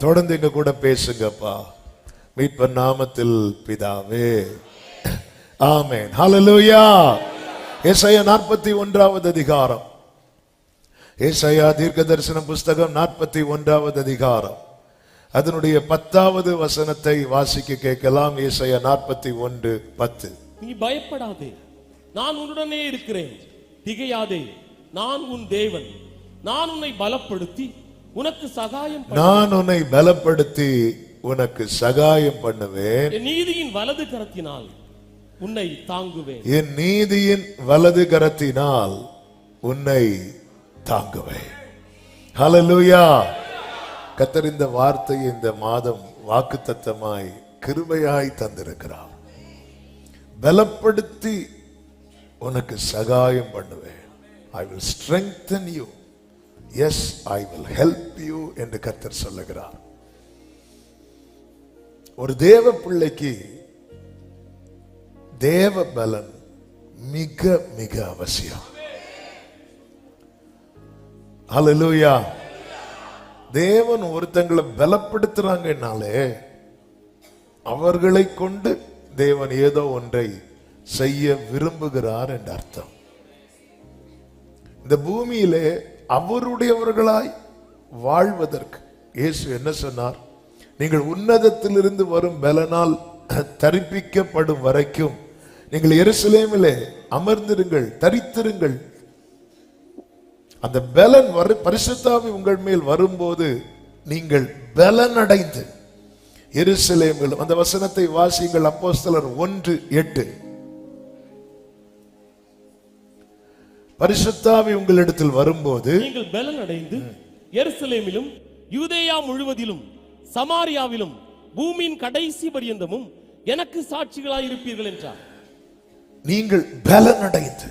தொடர்ந்து எங்க கூட பேசுங்கப்பா. மீட்பர் நாமத்தில் பிதாவே, ஆமென். ஹல்லேலூயா. ஏசாயா 41வது அதிகாரம், ஏசாயா தீர்க்கதரிசன புஸ்தகம் 41வது அதிகாரம், அதனுடைய 10வது வசனத்தை வாசிக்க கேட்கலாம். ஏசாயா 41:10. நீ பயப்படாதே, நான் உன்னுடனே இருக்கிறேன். திகையாதே, நான் உன் தேவன். நான் உன்னை பலப்படுத்தி உனக்கு சகாயம் நான் உன்னை பலப்படுத்தி உனக்கு சகாயம் பண்ணுவேன். என் நீதியின் வலது கரத்தினால் உன்னை தாங்குவேன். என் நீதியின் வலது கரத்தினால் உன்னை தாங்குவேன். ஹல்லேலூயா. கர்த்தர் இந்த வார்த்தையை இந்த மாதம் வாக்குத்தத்தமாய் கிருபையாய் தந்திருக்கிறார். பலப்படுத்தி உனக்கு சகாயம் பண்ணுவேன். I will strengthen you. Yes, I will help you என்று கர்த்தர் சொல்லுகிறார். ஒரு தேவ பிள்ளைக்கு தேவ பலன் மிக மிக அவசியம். ஹல்லேலூயா. தேவன் ஒருத்தங்களை பலப்படுத்துறாங்கனாலே அவர்களை கொண்டு தேவன் ஏதோ ஒன்றை செய்ய விரும்புகிறார் என்ற அர்த்தம். இந்த பூமியிலே அவருடையவர்களாய் வாழ்வதற்கு இயேசு என்ன சொன்னார்? நீங்கள் உன்னதத்திலிருந்து வரும் பலனால் தரிப்பிக்கப்படும் வரைக்கும் நீங்கள் எருசலேமிலே அமர்ந்திருங்கள், தரித்திருங்கள். அந்த பலன் பரிசுத்த ஆவி உங்கள் மேல் வரும்போது நீங்கள் பலன் அடைந்து எருசலேமில், அந்த வசனத்தை வாசியுங்கள். அப்போஸ்தலர் 1:8. பரிசுத்த ஆவி உங்களிடத்தில் வரும்போது நீங்கள் பலன் அடைந்து எருசலேமிலும் யூதேயா முழுவதிலும் சமாரியாவிலும் பூமியின் கடைசி பரியந்தமும் எனக்கு சாட்சிகளாய் இருப்பீர்கள் என்றார். நீங்கள் பலன் அடைந்து,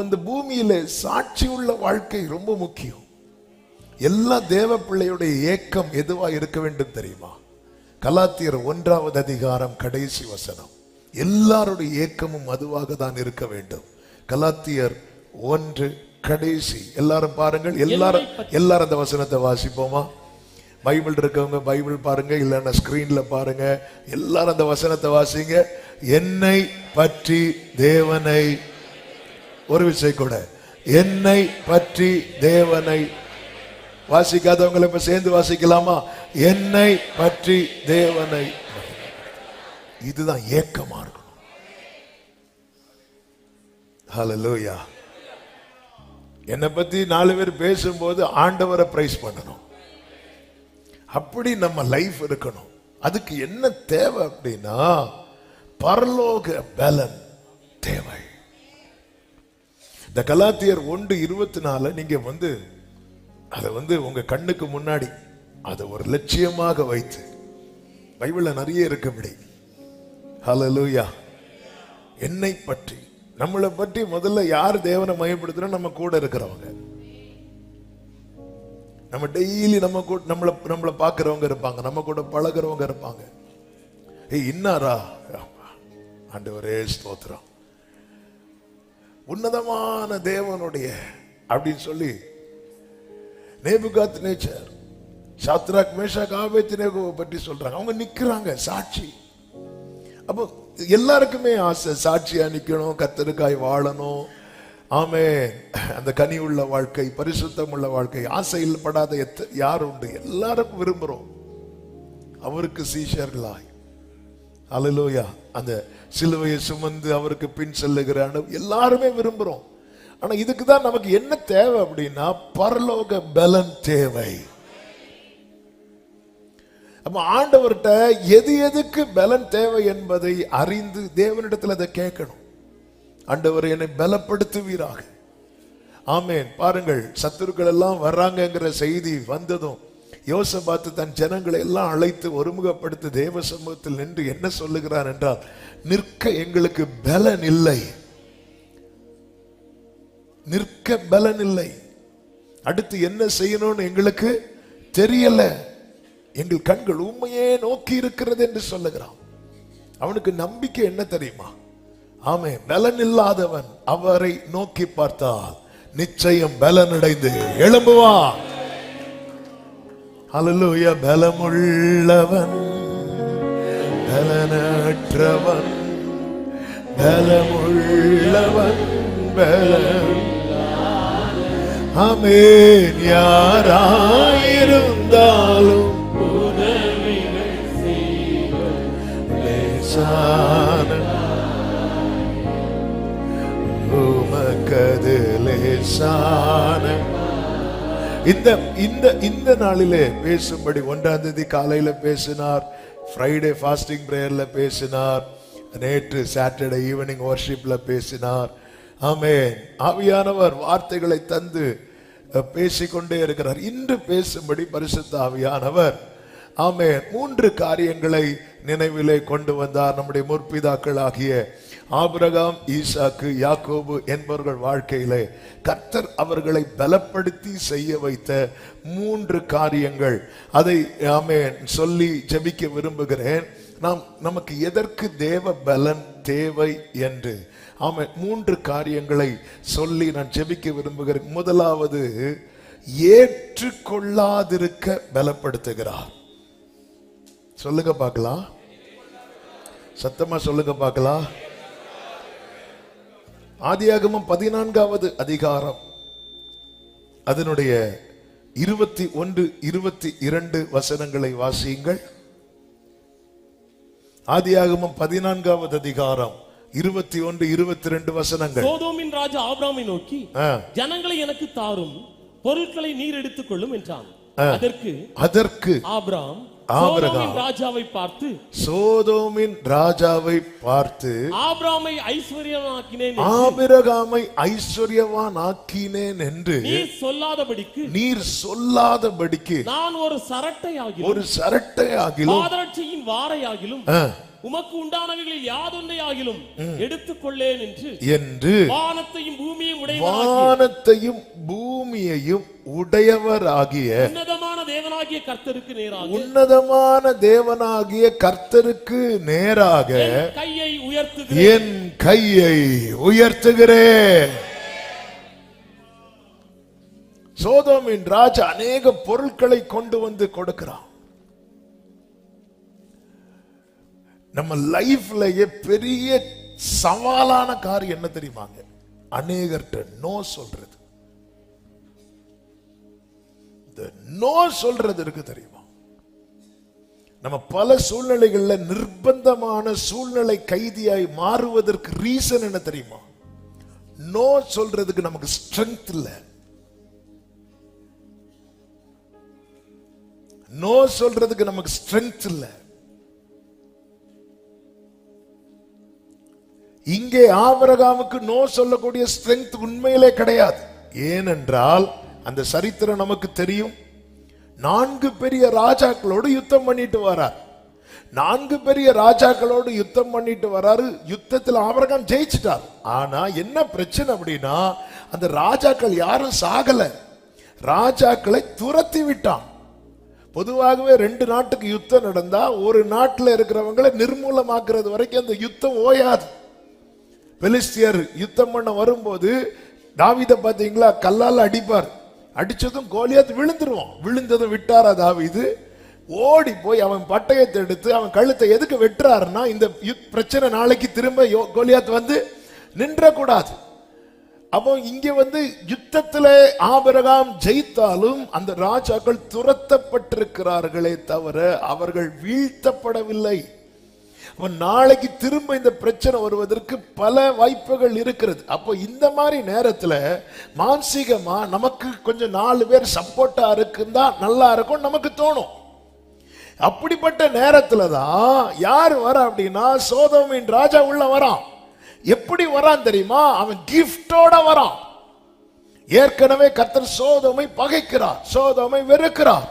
இந்த பூமியிலே சாட்சி உள்ள வாழ்க்கை ரொம்ப முக்கியம். எல்லா தேவ பிள்ளையுடைய ஏக்கம் எதுவா இருக்க வேண்டும் தெரியுமா? கலாத்தியர் 1வது அதிகாரம் கடைசி வசனம். எல்லாருடைய ஏக்கமும் அதுவாக தான் இருக்க வேண்டும். கலாத்தியர் 1 கடைசி. எல்லாரும் பாருங்கள், எல்லாரும் அந்த வசனத்தை வாசிப்போமா? பைபிள் இருக்கவங்க பைபிள் பாருங்க, இல்லைன்னா ஸ்கிரீன்ல பாருங்க. எல்லாரும் அந்த வசனத்தை வாசிங்க. என்னை பற்றி தேவனை, ஒரு விஷயம் கூட, என்னை பற்றி தேவனை. வாசிக்காதவங்களை இப்ப சேர்ந்து வாசிக்கலாமா? என்னை பற்றி தேவனை. இதுதான் ஏக்கமா இருக்கணும். ஹல்லேலூயா. என்னை பத்தி 4 பேர் பேசும்போது ஆண்டவரை பிரைஸ் பண்ணணும். அப்படி நம்ம லைஃப் இருக்கணும். அதுக்கு என்ன தேவை அப்படின்னா பரலோக பலன் தேவை. இந்த கலாத்தியர் 1:24 நீங்க அதை உங்க கண்ணுக்கு முன்னாடி அதை ஒரு லட்சியமாக வைத்து, பைபிள்ல நிறைய இருக்கும்படி. ஹல்லேலூயா. என்னை பற்றி, நம்மளை பற்றி முதல்ல யார் தேவனை மயப்படுத்துறோம்? நம்ம கூட இருக்கிறவங்க. நம்ம டெய்லி நம்மளை பார்க்கிறவங்க இருப்பாங்க, நம்ம கூட பழகிறவங்க இருப்பாங்க. இன்னாரா, ஆண்டவரே ஸ்தோத்திரம், உன்னதமான தேவனுடைய அப்படின்னு சொல்லி நேபுகாத்நேச்சர், சாத்ராக், மேஷாக், ஆபேத்நேகோவை பற்றி சொல்றாங்க. அவங்க நிக்கிறாங்க சாட்சி. அப்போ எல்லாருக்குமே ஆசை சாட்சியா நிக்கணும், கர்த்தருக்காய் வாழணும். ஆமென். அந்த கனி உள்ள வாழ்க்கை, பரிசுத்தம் உள்ள வாழ்க்கை, ஆசையில் படாத யார் உண்டு? எல்லாருக்கும் விரும்புறோம் அவருக்கு சீஷர்களாய். ஹல்லேலூயா. அந்த சிலுவையை சுமந்து அவருக்கு பின் செல்லுகிற எல்லாருமே விரும்புறோம். ஆனா இதுக்கு தான் நமக்கு என்ன தேவை அப்படின்னா பரலோக பலன் தேவை. அப்ப ஆண்டவர்கிட்ட எதுக்கு பலன் தேவை என்பதை அறிந்து தேவனிடத்தில் அதை கேட்கணும். ஆண்டவர் என்னை பலப்படுத்துவீராக. ஆமென். பாருங்கள், சத்துருக்கள் எல்லாம் வர்றாங்கிற செய்தி வந்ததும் யோசபாத்து தன் ஜனங்களை எல்லாம் அழைத்து ஒருமுகப்படுத்தி தேவ சமூகத்தில் நின்று என்ன சொல்லுகிறார் என்றால், நிற்க எங்களுக்கு பலன் இல்லை, நிற்க பலன் இல்லை, அடுத்து என்ன செய்யணும்னு எங்களுக்கு தெரியல, எங்கள் கண்கள் உண்மையே நோக்கி இருக்கிறது என்று சொல்லுகிறான். அவனுக்கு நம்பிக்கை என்ன தெரியுமா? ஆமென். பலன் இல்லாதவன் அவரை நோக்கி பார்த்தால் நிச்சயம் பலன் அடைந்து எழும்புவான். ஹல்லேலூயா. பலமுள்ளவன் பலனற்றவன், பலமுள்ளவன் ஆமென். யாராயிருந்தாலும் லேசான உமக்கது லேசான. இந்த நாளிலே பேசும்படி 1ஆம் தேதி காலையில பேசினார், ஃப்ரைடே ஃபாஸ்டிங் பிரேயர்ல பேசினார், நேற்று சாட்டர்டே ஈவினிங் வர்ஷிப்ல பேசினார். ஆமென். ஆவியானவர் வார்த்தைகளை தந்து பேசிக்கொண்டே இருக்கிறார். இன்று பேசும்படி பரிசுத்த ஆவியானவர் ஆமென் 3 காரியங்களை நினைவிலே கொண்டு வந்தார். நம்முடைய முற்பிதாக்கள் ஆகிய ஆபிரகாம், ஈசாக்கு, யாக்கோபு என்பவர்கள் வாழ்க்கையிலே கர்த்தர் அவர்களை பலப்படுத்தி செய்ய வைத்த 3 காரியங்கள். அதை ஆமென் சொல்லி ஜெபிக்க விரும்புகிறேன். நமக்கு எதற்கு தேவ பலன் தேவை என்று ஆமென் 3 காரியங்களை சொல்லி நான் ஜெபிக்க விரும்புகிறேன். முதலாவது, ஏற்றுக்கொள்ளாதிருக்க பலப்படுத்துகிறார். சொல்லுங்க பார்க்கலாம், சத்தமா சொல்லுங்க பார்க்கலாம். ஆதியாகமம் 14வது அதிகாரம் அதனுடைய 21, 22 வசனங்களை வாசியுங்கள். ஆதியாகமம் 14வது அதிகாரம் 21, 22 வசனங்கள். சோதோமின் ராஜா ஆபிரகாமை நோக்கி, ஜனங்களை எனக்கு தாரும், பொருட்களை நீர் எடுத்துக் கொள்ளும் என்றான். அதற்கு ஆபிரகாம் ராஜாவை பார்த்து, சோதோமின் ராஜாவை பார்த்து, ஆபிரகாமை ஐஸ்வர்யவானாக்கினேன் என்று நீர் சொல்லாதபடிக்கு நான் ஒரு சரட்டையாகிலும் பாதரட்சையின் வாரையாகிலும் உமக்கு உண்டானவைகளில் யாதொன்றையாகிலும் எடுத்துக்கொள்ளேன் என்று வானத்தையும் பூமியையும் உடையவராகிய உன்னதமான தேவனாகிய கர்த்தருக்கு நேராக என் கையை உயர்த்துகிறேன். சோதோமின் ராஜா அநேக பொருட்களை கொண்டு வந்து கொடுக்கிறான். நம்ம லைஃப்லயே பெரிய சவாலான காரியம் என்ன தெரியுமாங்க? அநேகர்ட்ட நோ சொல்றது. நோ சொல்றது இருக்கு தெரியுமா? நம்ம பல சூழ்நிலைகள்ல நிர்பந்தமான சூழ்நிலை கைதியாய் மாறுவதற்கு ரீசன் என்ன தெரியுமா? நோ சொல்றதுக்கு நமக்கு ஸ்ட்ரெங்த் இல்ல. நோ சொல்றதுக்கு நமக்கு ஸ்ட்ரெங்த் இல்ல. இங்கே ஆபிரகாமுக்கு நோ சொல்லக்கூடிய ஸ்ட்ரெங்த் உண்மையிலே கிடையாது. ஏனென்றால் அந்த சரித்திரம் நமக்கு தெரியும். 4 பெரிய ராஜாக்களோடு யுத்தம் பண்ணிட்டு வரார். 4 பெரிய ராஜாக்களோடு யுத்தம் பண்ணிட்டு வராரு. யுத்தத்தில் ஆபிரகாம் ஜெயிச்சிட்டார். ஆனா என்ன பிரச்சனை அப்படின்னா, அந்த ராஜாக்கள் யாரும் சாகல, ராஜாக்களை துரத்தி விட்டான். பொதுவாகவே 2 நாட்டுக்கு யுத்தம் நடந்தா ஒரு நாட்டில் இருக்கிறவங்களை நிர்மூலமாக்குறது வரைக்கும் அந்த யுத்தம் ஓயாது. பெலிஸ்தியர் யுத்தம் பண்ண வரும்போது தாவீதை பாத்தீங்களா, கல்லால் அடிப்பார். அடிச்சதும் கோலியாத் விழுந்துருவான். விழுந்ததும் விட்டாரா தாவீது? ஓடி போய் அவன் பட்டயத்தை எடுத்து அவன் கழுத்தை எதுக்கு வெட்டுறாருன்னா, இந்த பிரச்சனை நாளைக்கு திரும்ப கோலியாத் வந்து நின்ற கூடாது. அப்போ இங்க வந்து யுத்தத்துல ஆபிரகாம் ஜெயித்தாலும் அந்த ராஜாக்கள் துரத்தப்பட்டிருக்கிறார்களே தவிர அவர்கள் வீழ்த்தப்படவில்லை. நாளைக்கு திரும்ப இந்த பிரச்சனை வருவதற்கு பல வாய்ப்புகள் இருக்கிறது. அப்போ இந்த மாதிரி நேரத்துல மானசீகமா நமக்கு கொஞ்சம் 4 பேர் சப்போர்ட்டா இருக்குந்தா நல்லா இருக்கும் நமக்கு தோணும். அப்படிப்பட்ட நேரத்துல தான் யார் வர அப்படின்னா, சோதோமின் ராஜா உள்ள வரான். எப்படி வரான் தெரியுமா? அவன் கிஃப்டோட வரான். ஏற்கனவே கர்த்தர் சோதோமை பகைக்கிறார், சோதோமை வெறுக்கிறார்.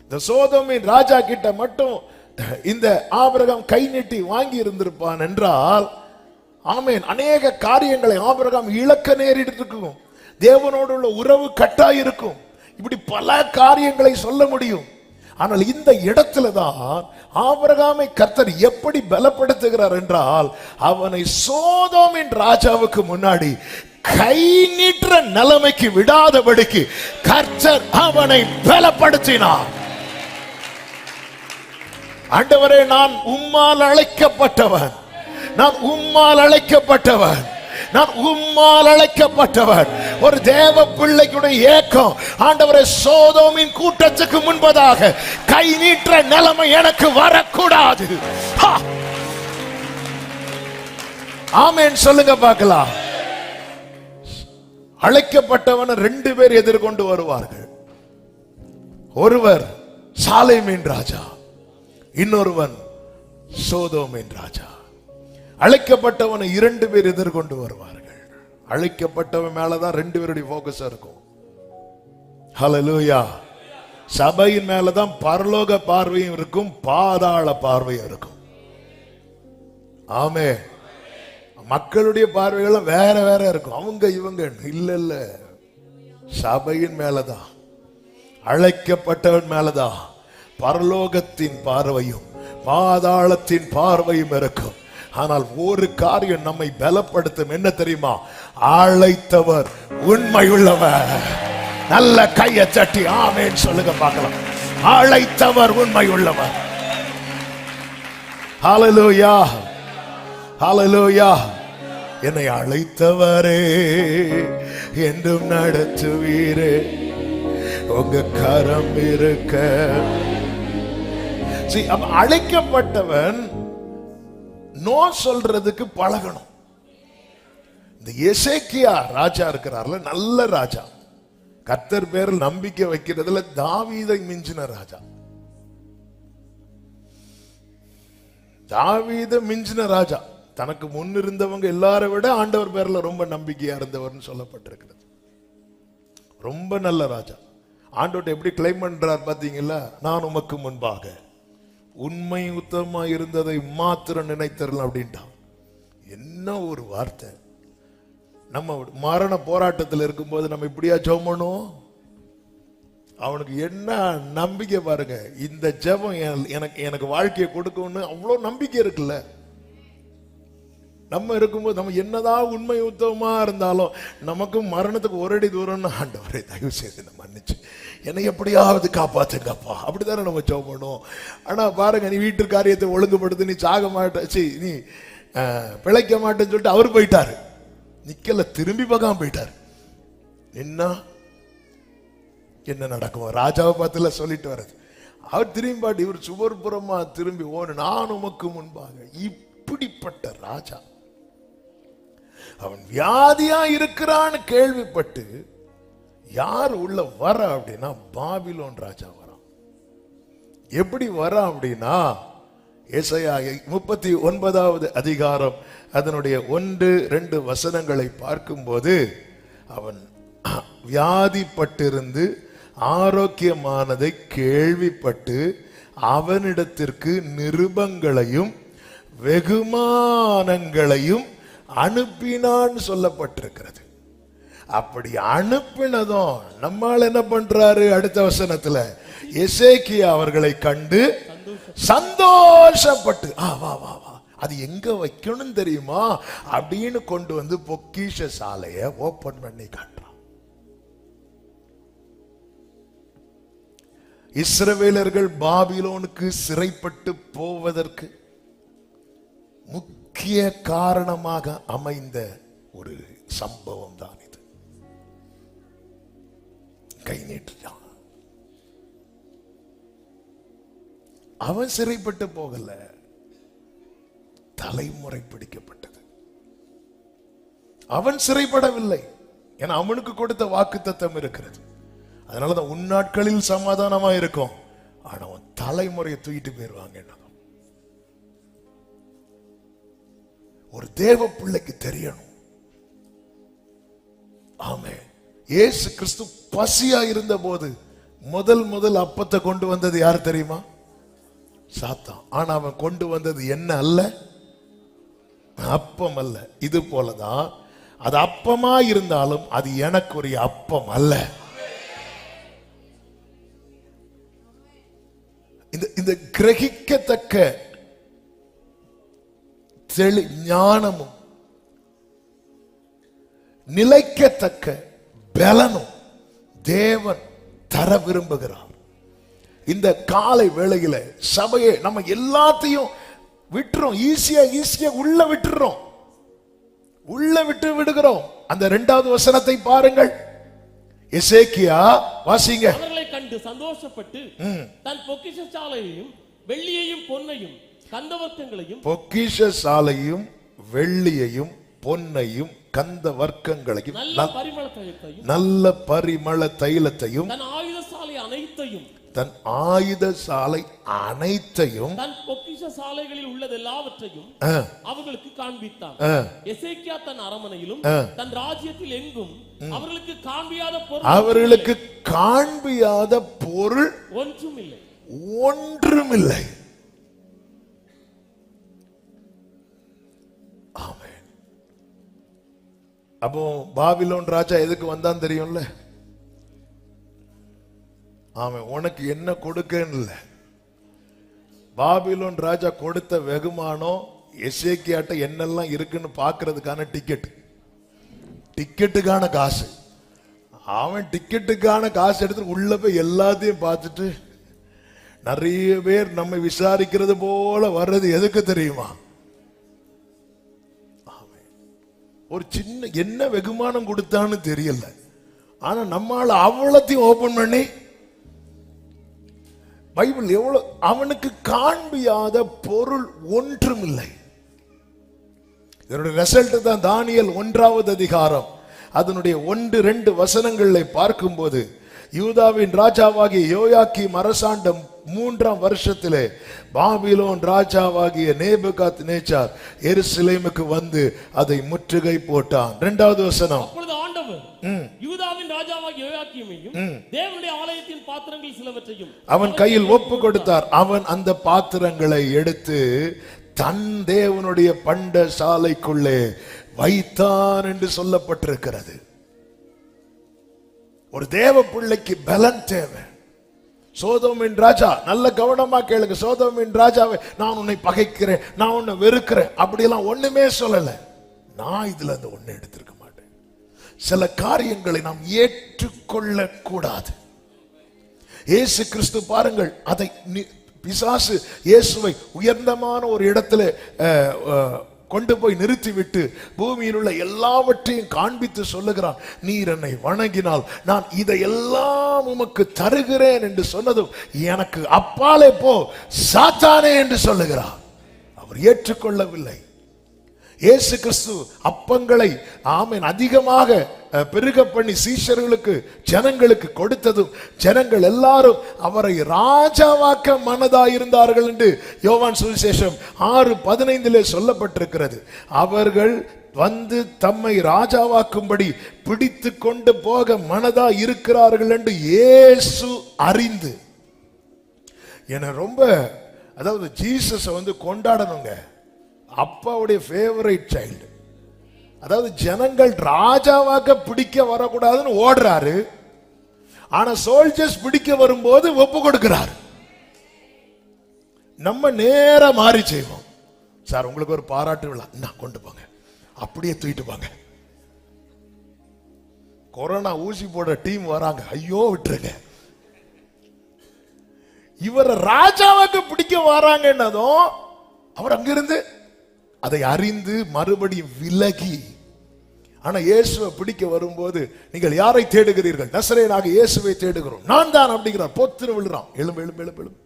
இந்த சோதோமின் ராஜா கிட்ட மட்டும் இந்த ஆபிரகாம் கை நீட்டி வாங்கி இருந்திருப்பான் என்றால், ஆமென், அநேக காரியங்களை ஆபிரகாம் இழக்க நேரிட்டிருக்கும். தேவனோடு உள்ள உறவு கட்டாயிருக்கும். இப்படி பல காரியங்களை சொல்ல முடியும். ஆனால் இந்த இடத்துல தான் ஆபிரகாமை கர்த்தர் எப்படி பலப்படுத்துகிறார் என்றால், அவனை சோதோமின் ராஜாவுக்கு முன்னாடி கை நீட்டுற நிலைமைக்கு விடாதபடிக்கு கர்த்தர் அவனை பலப்படுத்தினார். ஆண்டவரே, நான் உம்மால் அழைக்கப்பட்டவன், நான் உம்மால் அழைக்கப்பட்டவன், நான் உம்மால் அழைக்கப்பட்டவன். ஒரு தேவ பிள்ளைக்குடைய ஏக்கம், ஆண்டவரே, சோதோமின் கூட்டத்துக்கு முன்பதாக கை நீட்டுற நிலைமை எனக்கு வரக்கூடாது. ஆமென் சொல்லுங்க பார்க்கலாம். அழைக்கப்பட்டவன 2 பேர் எதிர்கொண்டு வருவார்கள். ஒருவர் சாலேமின் ராஜா, இன்னொருவன் சோதோமின் ராஜா. அழைக்கப்பட்டவனை 2 பேர் எதிர்கொண்டு வருவார்கள். அழைக்கப்பட்டவன் மேலதான் 2 பேருடைய போக்கஸ் இருக்கும். ஹல்லேலூயா. சபையின் மேலதான் பரலோக பார்வையும் இருக்கும், பாதாள பார்வையும் இருக்கும். ஆமே. மக்களுடைய பார்வைகள் வேற வேற இருக்கும், அவங்க இவங்க இல்ல. சபையின் மேலதான், அழைக்கப்பட்டவன் மேலதான் பரலோகத்தின் பார்வையும் பாதாளத்தின் பார்வையும் இருக்கும். ஆனால் ஒரு காரியம் நம்மை பலப்படுத்தும், என்ன தெரியுமா? அழைத்தவர் உண்மை உள்ளவர். நல்ல கையை தட்டி ஆமென் சொல்லுங்க பார்க்கலாம். அழைத்தவர் உண்மை உள்ளவர். ஹல்லேலூயா, ஹல்லேலூயா. என்னை அழைத்தவரே என்றும் நடத்துவீரே, உங்க கரம் இருக்க. அழைக்கப்பட்டவன் நோ சொல்றதுக்கு பழகணும். இந்த எசேக்கியா ராஜா இருக்கிறார்ல, நல்ல ராஜா, கர்த்தர் பேரில் நம்பிக்கை வைக்கிறதுல தாவீதை மிஞ்சின ராஜா. தாவீதை மிஞ்சின ராஜா. தனக்கு முன் இருந்தவங்க எல்லாரை விட ஆண்டவர் பேர்ல ரொம்ப நம்பிக்கையா இருந்தவர்னு சொல்லப்பட்டிருக்கிறது. ரொம்ப நல்ல ராஜா. ஆண்டவர்ட்ட எப்படி கிளைம் பண்றார் பாத்தீங்களா? நான் உமக்கு முன்பாக உண்மை உத்தமமா இருந்ததை மாத்திரம் நினைத்தரலாம் அப்படின்ட்டான். என்ன ஒரு வார்த்தை! நம்ம மரண போராட்டத்தில் இருக்கும்போது நம்ம இப்படியா ஜெபம் பண்ணுவோம்? அவனுக்கு என்ன நம்பிக்கை பாருங்க. இந்த ஜெபம் எனக்கு வாழ்க்கையை கொடுக்கும்னு அவ்வளவு நம்பிக்கை இருக்குல்ல. நம்ம இருக்கும்போது நம்ம என்னதான் உண்மை உத்தமமா இருந்தாலும் நமக்கும் மரணத்துக்கு ஒரு அடி தூரம்னு, ஆண்டவரே தயவு செய்து நம்ம மன்னிச்சு என்னை எப்படியாவது காப்பாத்துங்கப்பா, அப்படித்தானே நம்ம ஜெபம் பண்ணுவோம். ஆனா பாருங்க, நீ வீட்டு காரியத்தை ஒழுங்குபடுத்து, நீ சாக மாட்ட, நீ பிழைக்க மாட்டேன்னு சொல்லிட்டு அவர் போயிட்டாரு. நிக்கல, திரும்பி பார்க்காம போயிட்டாரு. என்ன என்ன நடக்கும்? ராஜாவை பார்த்துல சொல்லிட்டு வர்றது. அவர் திரும்பி பாட்டு இவர் சுவர்புறமா திரும்பி ஓடு, நான் உமக்கு முன்பாக. இப்படிப்பட்ட ராஜா அவன் வியாதியா இருக்கிறான்னு கேள்விப்பட்டு யார் உள்ள வர அப்படின்னா பாபிலோன் ராஜா வரான். எப்படி வரான் அப்படின்னா, ஏசாயா 39வது அதிகாரம் அதனுடைய 1-2 வசனங்களை பார்க்கும்போது, அவன் வியாதிப்பட்டிருந்து ஆரோக்கியமானதை கேள்விப்பட்டு அவனிடத்திற்கு நிருபங்களையும் வெகுமானங்களையும் அனுப்பினான் சொல்லப்பட்டிருக்கிறது. அப்படி அனுப்பினதும் நம்மால் என்ன பண்றாரு? அடுத்த வசனத்துல எசேக்கியா அவர்களை கண்டு சந்தோஷப்பட்டு, வா வா வா, அது எங்க வைக்கணும் தெரியுமா அப்படின்னு கொண்டு வந்து பொக்கிஷ சாலையை ஓபன் பண்ணி காட்டுறான். இஸ்ரவேலர்கள் பாபிலோனுக்கு சிறைப்பட்டு போவதற்கு முக்கிய காரணமாக அமைந்த ஒரு சம்பவம் தான் இது. கை நீட்டுட்டான். அவன் சிறைப்பட்டு போகல, தலைமுறை பிடிக்கப்பட்டது. அவன் சிறைப்படவில்லை, ஏன்னா அவனுக்கு கொடுத்த வாக்குத்தத்தம் இருக்கிறது. அதனாலதான் உன்னாட்களில் சமாதானமா இருக்கும், ஆனா அவன் தலைமுறையை தூக்கிட்டு போயிருவாங்க. ஒரு தேவ பிள்ளைக்கு தெரியணும். ஆமே. இயேசு கிறிஸ்து பசியா இருந்த போது முதல் அப்பத்தை கொண்டு வந்தது யாரு தெரியுமா? சாத்தான். ஆனா அவன் கொண்டு வந்தது என்ன அல்ல? அப்பம் அல்ல. இது போலதான் அது அப்பமா இருந்தாலும் அது எனக்குரிய அப்பம் அல்ல. இந்த கிரகிக்கத்தக்க ஞானமும் நிலைக்கத்தக்க பலனும் தேவன் தர விரும்புகிறார். இந்த காலை வேளையில சபையை நம்ம எல்லாத்தையும் விட்டுறோம், ஈஸியா உள்ள விட்டுறோம், உள்ள விட்டு விடுகிறோம். அந்த 2வது வசனத்தை பாருங்கள். எசேக்கியா வாசிங்க. அவர்களை கண்டு சந்தோஷப்பட்டு தன் பொக்கிஷசாலையையும் வெள்ளியையும் பொன்னையும் கந்தவர்க்கங்களையும், பொக்கிஷசாலையும் வெள்ளியையும் பொன்னையும் கந்த வர்க்கங்களையும் நல்ல பரிமள தைலத்தையும் தன் ஆயுதசாலை அனைத்தையும், தன் ஆயுதசாலை அனைத்தையும், தன் பொக்கிஷசாலைகளில் உள்ளது எல்லாவற்றையும் அவர்களுக்கு காண்பித்தான். எசேக்கியா தன் அரமனையிலும் தன் ராஜ்யத்தில் எங்கும் அவர்களுக்கு காண்பியாத பொருள் ஒன்றுமில்லை. ஆமென். அப்போ பாபிலோன் ராஜா எதுக்கு வந்தான் தெரியும்ல? ஆமென். உனக்கு என்ன கொடுக்கன்னு இல்ல, பாபிலோன் ராஜா கொடுத்த வெகுமானம் எசேக்கியாட்ட என்னெல்லாம் இருக்குன்னு பாக்குறதுக்கான டிக்கெட்டுக்கான காசு. அவன் டிக்கெட்டுக்கான காசு எடுத்து உள்ள போய் எல்லாத்தையும் பார்த்துட்டு, நிறைய பேர் நம்ம விசாரிக்கிறது போல வர்றது எதுக்கு தெரியுமா? ஒரு சின்ன என்ன வெகுமானம் கொடுத்தான்னு தெரியல, ஆனா நம்மால அவ்வளத்தையும் ஓபன் பண்ணி பைபிள் எவ்வளவு, அவனுக்கு காண்பியாத பொருள் ஒன்றுமில்லை. இதனுடைய ரிசல்ட் தான் தானியேல் 1வது அதிகாரம் அதனுடைய 1-2 வசனங்களை பார்க்கும்போது, யூதாவின் ராஜாவாகிய யோயாக்கீம் அரசாண்ட 3ஆம் வருஷத்திலே பாபிலோன் ராஜாவாகிய நேபுகாத்நேச்சார் எருசலேமுக்கு வந்து அதை முற்றுகை போட்டான். 2வது வசனம். அப்பொழுது ஆண்டவர் யூதாவின் ராஜாவாகிய யோயாக்கீமையும் தேவனுடைய ஆலயத்தின் பாத்திரங்கள் சிலவற்றையும் அவன் கையில் ஒப்பு கொடுத்தார். அவன் அந்த பாத்திரங்களை எடுத்து தன் தேவனுடைய பண்ட சாலைக்குள்ளே வைத்தான் என்று சொல்லப்பட்டிருக்கிறது. ஒரு தேவ பிள்ளைக்கு பலன் தேவை. சோதோமின் ராஜா, நல்ல கவனமா கேளுங்க, சோதோமின் ராஜாவை நான் உன்னை பகைக்கிறேன், நான் உன்னை வெறுக்கிறேன் அப்படியெல்லாம் ஒண்ணுமே சொல்லல. நான் இதுல அந்த ஒண்ணு எடுத்திருக்க மாட்டேன். சில காரியங்களை நாம் ஏற்றுக்கொள்ள கூடாது. இயேசு கிறிஸ்து பாருங்கள், அதை பிசாசு இயேசுவை உயர்ந்தமான ஒரு இடத்துல கொண்டு போய் நிறுத்திவிட்டு பூமியில் உள்ள எல்லாவற்றையும் காண்பித்து சொல்லுகிறான், நீர் என்னை வணங்கினால் நான் இதையெல்லாம் உமக்கு தருகிறேன் என்று சொன்னதும், எனக்கு அப்பாலே போ சாத்தானே என்று சொல்லுகிறான். அவர் ஏற்றுக்கொள்ளவில்லை. இயேசு கிறிஸ்து அப்பங்களை ஆமென் அதிகமாக பெருக பண்ணி சீஷர்களுக்கு ஜனங்களுக்கு கொடுத்ததும், ஜனங்கள் எல்லாரும் அவரை ராஜாவாக்க மனதாயிருந்தார்கள் என்று யோவான் சுவிசேஷம் 6:15 சொல்லப்பட்டிருக்கிறது. அவர்கள் வந்து தம்மை ராஜாவாக்கும்படி பிடித்து கொண்டு போக மனதா இருக்கிறார்கள் என்று இயேசு அறிந்து, என ரொம்ப அதாவது ஜீசஸ் வந்து கொண்டாடணுங்க. அப்பாவுடைய ஃபேவரைட் சைல்டு. அதாவது ஜனங்கள் ராஜாவாக பிடிக்க வரக்கூடாதுன்னு ஓடுறாரு, ஆனா சோல்ஜர்ஸ் பிடிக்க வரும்போது ஒப்பு கொடுக்கிறார். நம்ம நேரா மாறி செய்வோம். சார் உங்களுக்கு ஒரு பாராட்டு விழா, நான் கொண்டு போங்க, அப்படியே தூக்கிட்டு போங்க. கொரோனா ஊசி போட டீம் வராங்க, ஐயோ விட்டுருங்க. இவரை ராஜாவாக பிடிக்க வராங்கன்னதும் அவர் அங்கிருந்து அதை அறிந்து மறுபடியும் விலகி, ஆனா இயேசுவை பிடிக்க வரும்போது, நீங்கள் யாரை தேடுகிறீர்கள்? நசரேயனாக இயேசுவை தேடுகிறோம். நான் தான் அப்படிங்கிறார். பொத்துன்னு விழுறான். எழும்பு எழும்பு எழும்பு எழும்பு,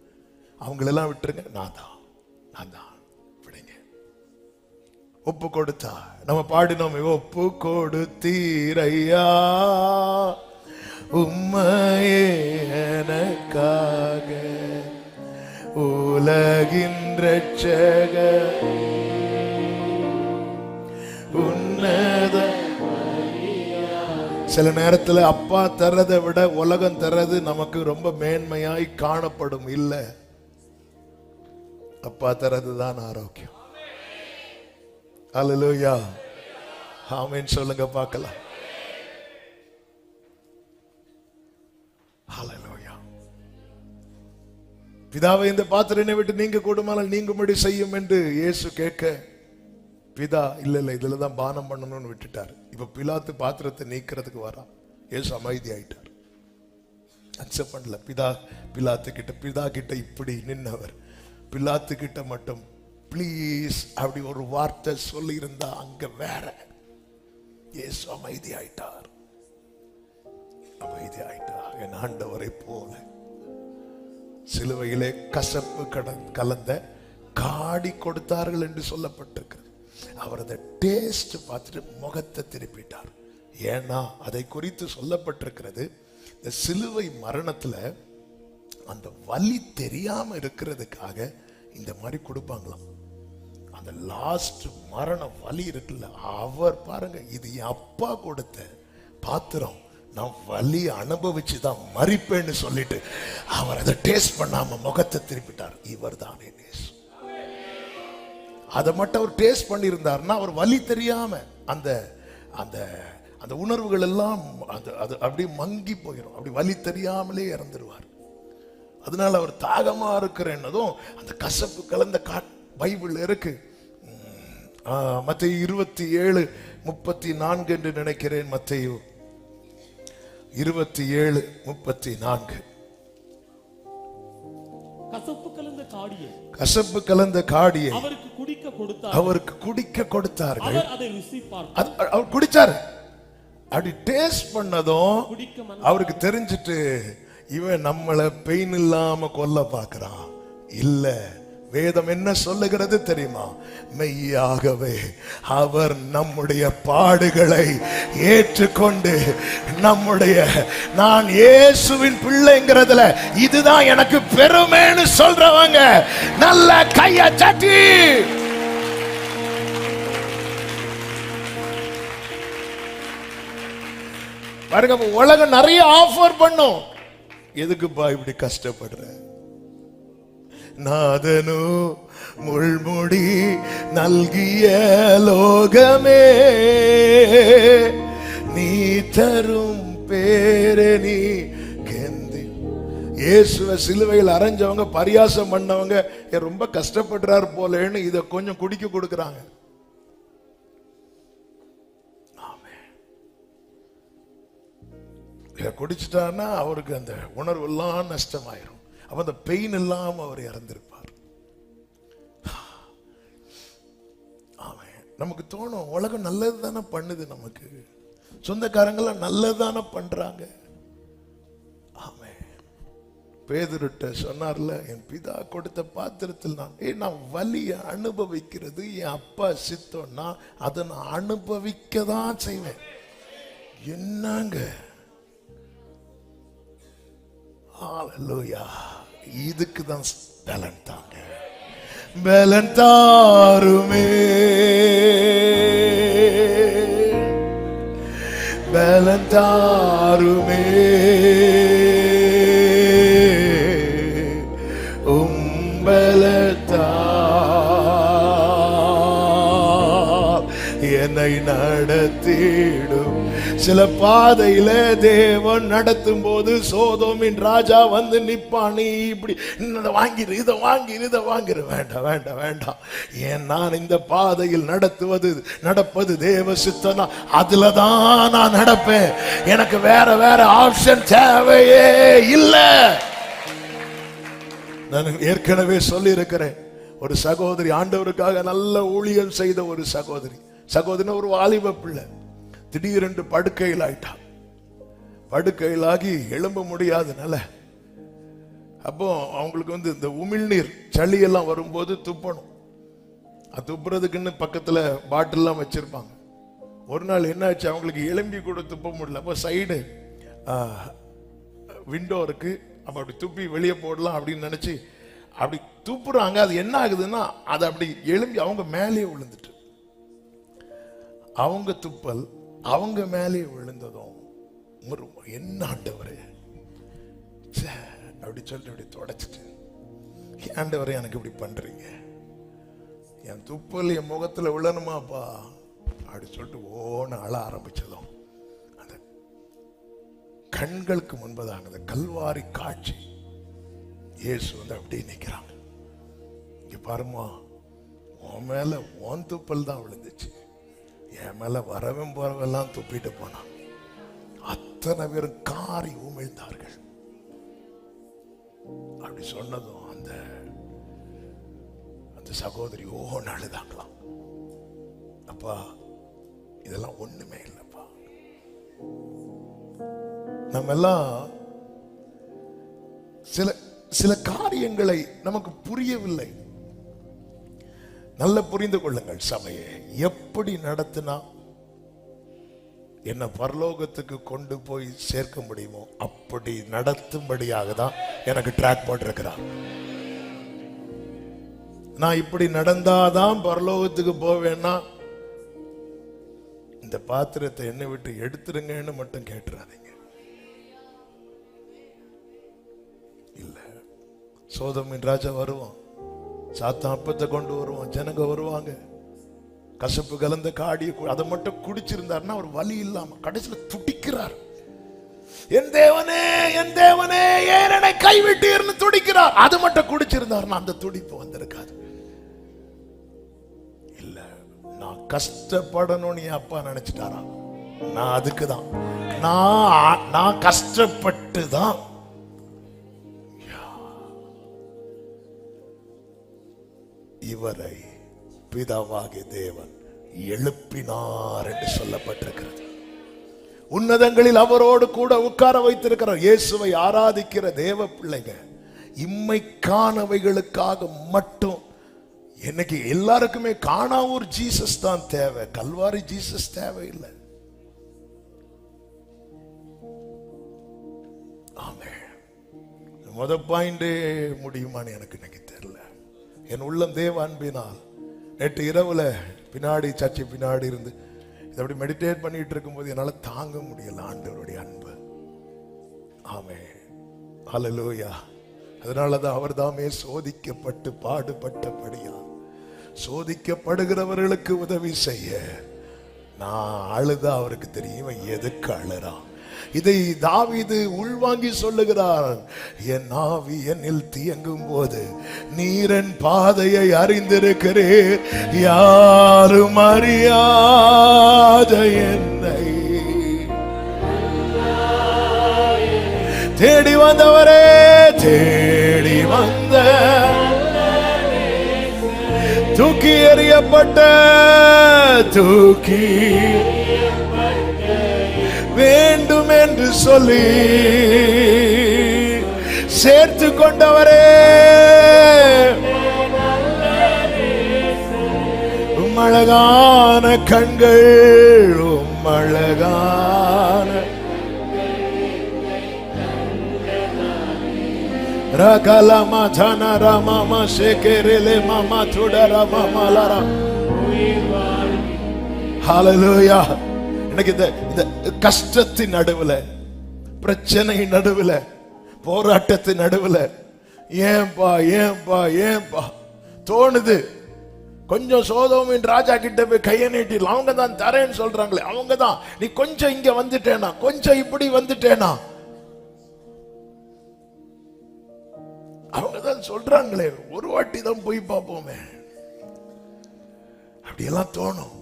அவங்களெல்லாம் விட்டுருங்க, நான் தான் விடுங்க. ஒப்பு கொடுத்தா நம்ம பாடினோம், ஒப்பு கொடுத்தீரையா உம்மையே எனக்காக உலகின் ரட்சகர் உன்னத. சில நேரத்தில் அப்பா தர்றதை விட உலகம் தர்றது நமக்கு ரொம்ப மேன்மையாய் காணப்படும். இல்ல, அப்பா தர்றது தான் ஆரோக்கியம். அல்லேலூயா, ஆமென் சொல்லுங்க பார்க்கலாம். அல்லேலூயா. பிதாவை இந்த பாத்திரனை விட்டு நீங்க கூடுமானால் நீங்கும்படி செய்யும் என்று இயேசு கேட்க, பிதா இல்ல இதுலதான் பானம் பண்ணணும்னு விட்டுட்டார். இப்ப பிலாத்து பாத்திரத்தை நீக்கிறதுக்கு வரா. இயேசு அமைதி ஆயிட்டார். அக்செப்ட் பண்ணல. பிதா கிட்ட இப்படி நின்னவர் பிலாத்து கிட்ட மட்டும் ப்ளீஸ் அப்படி ஒரு வார்த்தை சொல்லி இருந்தா அங்க வேற. இயேசு அமைதி ஆயிட்டார். என் ஆண்டவரை போல சிலுவையிலே கசப்பு கலந்த காடி கொடுத்தார்கள் என்று சொல்லப்பட்டிருக்கு. அவர் அதை டேஸ்ட் பார்த்துட்டு முகத்தை திருப்பிட்டார். ஏன்னா அதை குறித்து சொல்லப்பட்டிருக்கிறது, இந்த சிலுவை மரணத்துல அந்த வலி தெரியாம இருக்கிறதுக்காக இந்த மாதிரி கொடுப்பாங்களாம். அந்த லாஸ்ட் மரண வலி இருக்குல்ல, அவர் பாருங்க, இது என் அப்பா கொடுத்த பாத்திரம், நான் வலி அனுபவிச்சுதான் மறிப்பேன்னு சொல்லிட்டு அவர் அதை டேஸ்ட் பண்ணாம முகத்தை திருப்பிட்டார். இவர் தானே நேசு. அதை மட்டும் அவர் டேஸ்ட் பண்ணியிருந்தார்னா அவர் வலி தெரியாம அந்த அந்த அந்த உணர்வுகள் எல்லாம் அது அப்படியே மங்கி போயிடும். அப்படி வலி தெரியாமலே இறந்துருவார். அதனால அவர் தாகமா இருக்கிறேன்னதும் அந்த கசப்பு கலந்த பைபிள் இருக்கு. மத்தேயு 27:34 என்று நினைக்கிறேன். மத்தேயு 27:34. கசப்பு கலந்த காடியை அவருக்கு குடிக்க கொடுத்தார்கள். அவர் குடிச்சாரு. அப்படி டேஸ்ட் பண்ணதும் அவருக்கு தெரிஞ்சிட்டு இவன் நம்மள பெயின் இல்லாம கொல்ல பார்க்கிறான். இல்ல, வேதம் என்ன சொல்லுகிறது தெரியுமா? மெய்யாகவே அவர் நம்முடைய பாடுகளை ஏற்றுக்கொண்டு நம்முடைய, நான் இயேசுவின் பிள்ளைங்கிறதுல இதுதான் எனக்கு பெருமைன்னு சொல்றவங்க நல்ல கைய தட்டி பாருங்க. உலகம் நிறைய ஆஃபர் பண்ணும். எதுக்குப்பா இப்படி கஷ்டப்படுற? நாதனு முள்முடி நல்கிய லோகமே, நீ தரும் பேரே நீ கெந்தி. இயேசுவை சிலுவையில் அரைஞ்சவங்க, பரியாசம் பண்ணவங்க ரொம்ப கஷ்டப்படுறாரு போலேன்னு இதை கொஞ்சம் குடிக்க கொடுக்கறாங்க. இதை குடிச்சிட்டான்னா அவருக்கு அந்த உணர்வு எல்லாம் நஷ்டமாயிரும். அப்ப அந்த பெயின் எல்லாம் அவர் இறந்திருப்பார். நமக்கு தோணும் உலகம் நல்லது தானே பண்ணுது, நமக்கு சொந்தக்காரங்களாம் நல்லது தானே பண்றாங்க. ஆமே, பேதுருட்ட சொன்னார்ல, என் பிதா கொடுத்த பாத்திரத்தில் நான் வலியை அனுபவிக்கிறது என் அப்பா சித்தம்னா அதை நான் அனுபவிக்க தான் செய்வேன். என்னங்க ஹalleluya, இதுக்கு தான் பலன் தாங்க. பலன் தாருமே, பலன் தாருமே, என்னை நடத்திடும். சில பாதையில தேவன் நடத்தும் போது சோதோமின் ராஜா வந்து நிப்பான். நீ இப்படி வாங்கிரு, இதை வாங்கிரு, இதை வாங்கிரு. வேண்டாம் வேண்டாம் வேண்டாம். ஏன் நான் இந்த பாதையில் நடப்பது தேவ சித்தம். அதுலதான் நான் நடப்பேன். எனக்கு வேற வேற ஆப்ஷன் தேவையே இல்லை. நான் ஏற்கனவே சொல்லி இருக்கிறேன், ஒரு சகோதரி ஆண்டவருக்காக நல்ல ஊழியம் செய்த ஒரு சகோதரி ஒரு வாலிப பிள்ளை திடீரென்று படுக்கையில் ஆயிட்டா. படுக்கையிலாகி எழும்ப முடியாதனால அப்போ அவங்களுக்கு இந்த உமிழ்நீர் சளி எல்லாம் வரும்போது துப்பணும். துப்புறதுக்குன்னு பக்கத்துல பாட்டில்லாம் வச்சிருப்பாங்க. ஒரு நாள் என்ன ஆச்சு, அவங்களுக்கு எலும்பி கூட துப்ப முடியல. அப்போ சைடு விண்டோ இருக்கு, அப்ப அப்படி துப்பி வெளியே போடலாம் அப்படின்னு நினைச்சு அப்படி துப்புறாங்க. அது என்ன ஆகுதுன்னா, அது அப்படி எலும்பி அவங்க மேலேயே விழுந்துட்டு, அவங்க துப்பல் அவங்க மேலே விழுந்ததும் என்ன ஆண்டவரே அப்படி சொல்லிட்டு அப்படி தொடச்சிட்டு, ஆண்டவரே எனக்கு இப்படி பண்றீங்க, என் துப்பல் என் முகத்துல விழணுமாப்பா அப்படி சொல்லிட்டு ஓன அழ ஆரம்பிச்சதும் அந்த கண்களுக்கு முன்பதாக அந்த கல்வாரி காட்சி இயேசு அப்படியே நிற்கிறாங்க. இங்க பாருமா, உன் மேல உன் துப்பல் தான் விழுந்துச்சு, என் மேல வரவும் போறவெல்லாம் துப்பிட்டு போனான். அத்தனை பேரும் காரி உமிழ்ந்தார்கள். அப்படி சொன்னதும் அந்த அந்த சகோதரி ஓன்னு அழுதாங்களாம். அப்பா இதெல்லாம் ஒண்ணுமே இல்லப்பா. நம்ம எல்லாம் சில சில காரியங்களை நமக்கு புரியவில்லை. நல்ல புரிந்து கொள்ளுங்கள் சபையை. எப்படி நடத்தினா என்ன பரலோகத்துக்கு கொண்டு போய் சேர்க்க முடியுமோ அப்படி நடத்தும்படியாக தான் எனக்கு ட்ராக் போட்டிருக்கிறார். நான் இப்படி நடந்தாதான் பரலோகத்துக்கு போவேன்னா இந்த பாத்திரத்தை என்னை விட்டு எடுத்துருங்கன்னு மட்டும் கேட்டுறாதீங்க. இல்ல, சோதோமின் ராஜா வருவான், சாத்தான் அப்பத்தை கொண்டு வருவான், ஜனங்க வருவாங்க, கசப்பு கலந்த காடியை அதை மட்டும் குடிச்சிருந்தாருன்னா அவர் வலி இல்லாம கடைசியில துடிக்கிறார். என் தேவனே என் தேவனே ஏன் என்னை கைவிட்டீர்னு துடிக்கிறார். அது மட்டும் குடிச்சிருந்தாருன்னா அந்த துடிப்பு வந்திருக்காது. இல்ல, நான் கஷ்டப்படணும்னு என் அப்பா நினைச்சிட்டாரா? நான் அதுக்குதான் நான் கஷ்டப்பட்டு தான் இவரை பிதாவாகிய தேவன் எழுப்பினார் என்று சொல்லப்பட்டிருக்கிறது. உன்னதங்களில் அவரோடு கூட உட்கார வைத்திருக்கிறார். இயேசுவை ஆராதிக்கிற தேவ பிள்ளைங்க இம்மைக்கானவைகளுக்காக மட்டும், இன்னைக்கு எல்லாருக்குமே காணாவூர் ஜீசஸ் தான் தேவை, கல்வாரி ஜீசஸ் தேவையில்லை. ஆமே, முத பாயிண்டே முடியுமான்னு எனக்கு இன்னைக்கு தெரியல. என் உள்ளம் தேவ அன்பினால் நேற்று இரவுல பின்னாடி சர்ச்சை பின்னாடி இருந்து இதை அப்படி மெடிடேட் பண்ணிட்டு இருக்கும்போது என்னால் தாங்க முடியல ஆண்டவருடைய அன்பு. ஆமே, ஹல்லேலூயா. அதனாலதான் அவர் தாமே சோதிக்கப்பட்டு பாடுபட்டபடியா சோதிக்கப்படுகிறவர்களுக்கு உதவி செய்ய. நான் அழுதா அவருக்கு தெரியும் எதுக்கு அழுறான். இதை தாவீது உள்வாங்கி சொல்லுகிறார். என் ஆவி என்னில் தியங்கும் போது நீரன் பாதையை அறிந்திருக்கிறேன், யாரும் அறியாத என்னை தேடி வந்தவரே, தேடி வந்த தூக்கி எறியப்பட்ட தூக்கி வேண்டும் என்று சொல்லி சேர்த்து கொண்டவரே, உம்மழகான கண்கள், உம்மழகான ரகலமா ஜனரமா ஷேகரலே மாமா துடரமா மலரா. ஹல்லேலூயா. இன்னைக்கு இந்த கஷ்டத்தின் நடுவுல, பிரச்சனை நடுவுல, போராட்டத்தின் நடுவுல ஏன்பா ஏன்பா ஏன்பா தோணுது. கொஞ்சம் சோதோமின் ராஜா கிட்ட போய் கையை நீட்டிடலாம். அவங்க தான் தரேன்னு சொல்றாங்களே, அவங்க தான். நீ கொஞ்சம் இங்க வந்துட்டேனா, கொஞ்சம் இப்படி வந்துட்டேனா, அவங்க தான் சொல்றாங்களே, ஒரு வாட்டி தான் போய் பார்ப்போமே, அப்படியெல்லாம் தோணும்.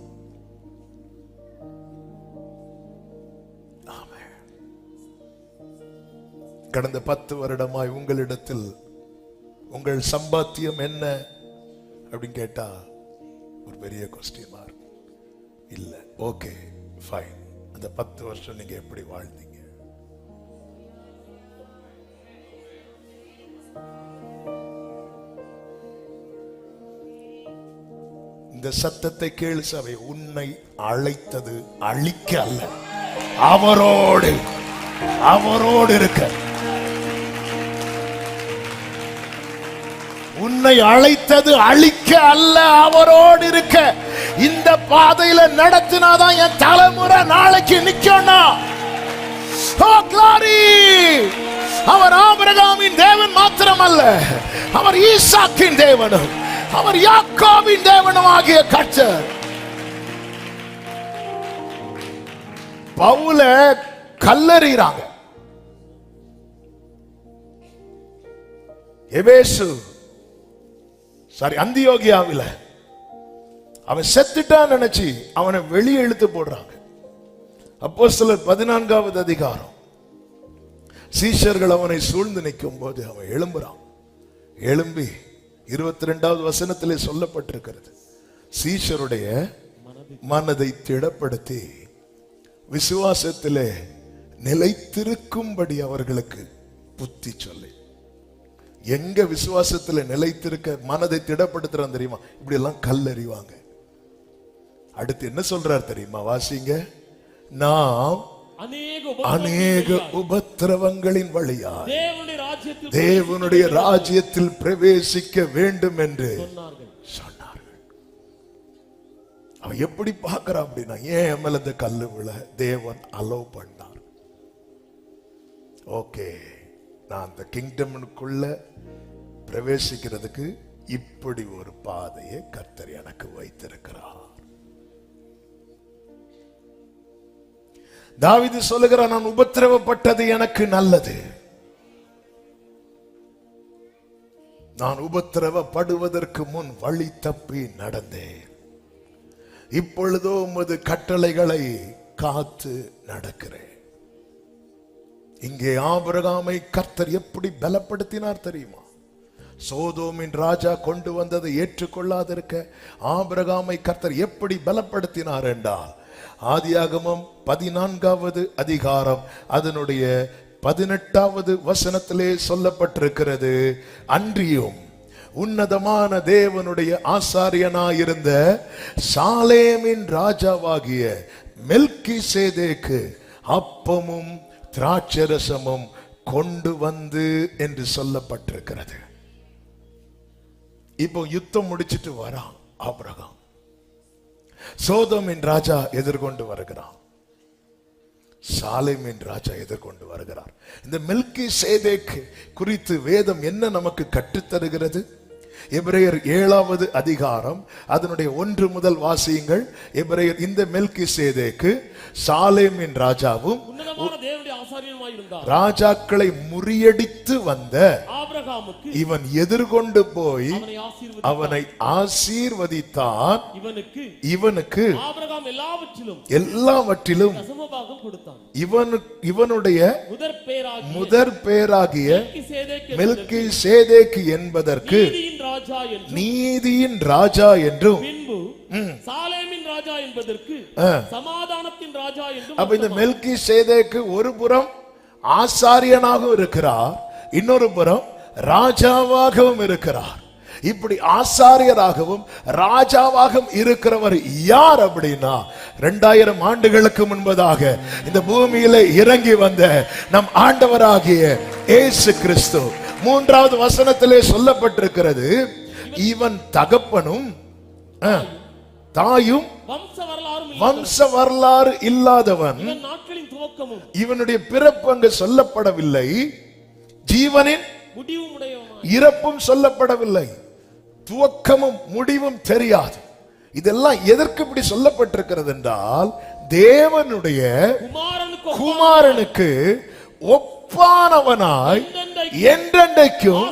கடந்த 10 வருடமாய் உங்களிடத்தில் உங்கள் சம்பாத்தியம் என்ன அப்படின்னு கேட்டா ஒரு பெரிய கொஸ்டின் மார்க். இல்ல, ஓகே ஃபைன். அந்த 10 வருஷம் நீங்க எப்படி வாழ்ந்தீங்க? இந்த சத்தத்தை கேளு சபை. உன்னை அழைத்தது அழிக்க அல்ல, அவரோடு இருக்க. உன்னை அழைத்தது அழிக்க அல்ல, அவரோடு இருக்க. இந்த பாதையில நடத்தினாதான் என் தலைமுறை நாளைக்கு நிக்கணும். அவர் ஆபிரகாமின் தேவன் மாத்திரம் அல்ல, அவர் ஈசாக்கின் தேவனும் அவர் யாக்கோபின் தேவனும் ஆகிய கர்த்தர். பவுல கல்லறிறாங்க. எபேசு அந்தியோகியாவில அவன் செத்துட்டான் நினைச்சு அவனை வெளியே இழுத்து போடுறாங்க. அப்போஸ்தலர் 14வது அதிகாரம் சீஷர்கள் அவனை சூழ்ந்து நிற்கும் போது அவன் எழும்புறான். எழும்பி 22வது வசனத்திலே சொல்லப்பட்டிருக்கிறது, சீஷருடைய மனதை திடப்படுத்தி விசுவாசத்திலே நிலைத்திருக்கும்படி அவர்களுக்கு புத்தி சொல்லி. எங்க விசுவாசத்துல நிலைத்திருக்க மனதை திடப்படுத்துறான் தெரியுமா? இப்படி எல்லாம் கல்லறிவாங்க. அடுத்து என்ன சொல்றார் தெரியுமா? வாசிங்க. நாம் அநேக உபத்திரவங்களின் வழியாய் தேவனுடைய ராஜ்யத்தில் பிரவேசிக்க வேண்டும் என்று சொன்னார்கள். அவன் எப்படி பார்க்கிறான் அப்படின்னா, ஏன் மேல இந்த கல்லு விழ தேவன் அலோவ் பண்ணார். ஓகே, நான் அந்த கிங்டம்னுக்குள்ள பிரவேசிக்கிறதுக்கு இப்படி ஒரு பாதையை கர்த்தர் எனக்கு வைத்திருக்கிறார். தாவீது சொல்லுகிறான், நான் உபத்திரவப்பட்டது எனக்கு நல்லது. நான் உபத்திரவப்படுவதற்கு முன் வழி தப்பி நடந்தேன். இப்பொழுதோ உமது கட்டளைகளை காத்து நடக்கிறேன். இங்கே ஆபிரகாமை கர்த்தர் எப்படி பலப்படுத்தினார் தெரியுமா? சோதோமின் ராஜா கொண்டு வந்ததை ஏற்றுக்கொள்ளாதிருக்க ஆபிரகாமை கர்த்தர் எப்படி பலப்படுத்தினார் என்றால், ஆதியாகமம் 14வது அதிகாரம் அதனுடைய 18வது வசனத்திலே சொல்லப்பட்டிருக்கிறது, அன்றியும் உன்னதமான தேவனுடைய ஆசாரியனாயிருந்த சாலேமின் ராஜாவாகிய மெல்கிசேதேக்கு அப்பமும் திராட்சரசமும் கொண்டு வந்து என்று சொல்லப்பட்டிருக்கிறது. இப்போ யுத்தம் முடிச்சிட்டு வரான் ஆபிரகாம். சோதோமின் ராஜா எதிர்கொண்டு வருகிறான், சாலேமின் ராஜா எதிர்கொண்டு வருகிறார். இந்த மெல்கிசேதேக்கு குறித்து வேதம் என்ன நமக்கு கற்றுத்தருகிறது? எபிரேயர் 7வது அதிகாரம் அதனுடைய 1 முதல் வாசியுங்கள். எபிரேயர், இந்த மெல்கிசேதேக்கு சாலேமின் ராஜாவும் ராஜாக்களை முறியடித்து வந்த ஆபிரகாமுக்கு இவன் எதிர்கொண்டு போய் அவனை ஆசீர்வதித்தான். இவனுக்கு ஆபிரகாம் எல்லாவற்றிலும் இவனுடைய முதற் பேராகிய மெல்கிசேதேக்கு என்பதற்கு நீதியின் ராஜா என்றும் சாலேமின் ராஜா என்பதற்கு சமாதானத்தின் ராஜா என்றும். அப்ப இந்த மெல்கிசேதேக்கு ஒரு புறம் ஆசாரியனாகவும் இருக்கிறார், இன்னொரு புறம் ராஜாவாகவும் இருக்கிறார். இப்படி ஆசாரியராகவும் ராஜாவாகவும் இருக்கிறவர் யார் அப்படின்னா, 2000 ஆண்டுகளுக்கு முன்பதாக இந்த பூமியில இறங்கி வந்த நம் ஆண்டவராகிய இயேசு கிறிஸ்து. 3வது வசனத்திலே சொல்லப்பட்டிருக்கிறது, இவன் தகப்பனும் தாயும் வம்ச வரலாறு இல்லாதவன், இவனுடைய பிறப்பு அங்கு சொல்லப்படவில்லை, ஜீவனின் இறப்பும் சொல்லப்படவில்லை, துவக்கமும் முடிவும் தெரியாது. இதெல்லாம் எதற்கு இப்படி சொல்லப்பட்டிருக்கிறது என்றால், தேவனுடைய குமாரனுக்கு ஒப்பானவனாய் என்றென்றைக்கும்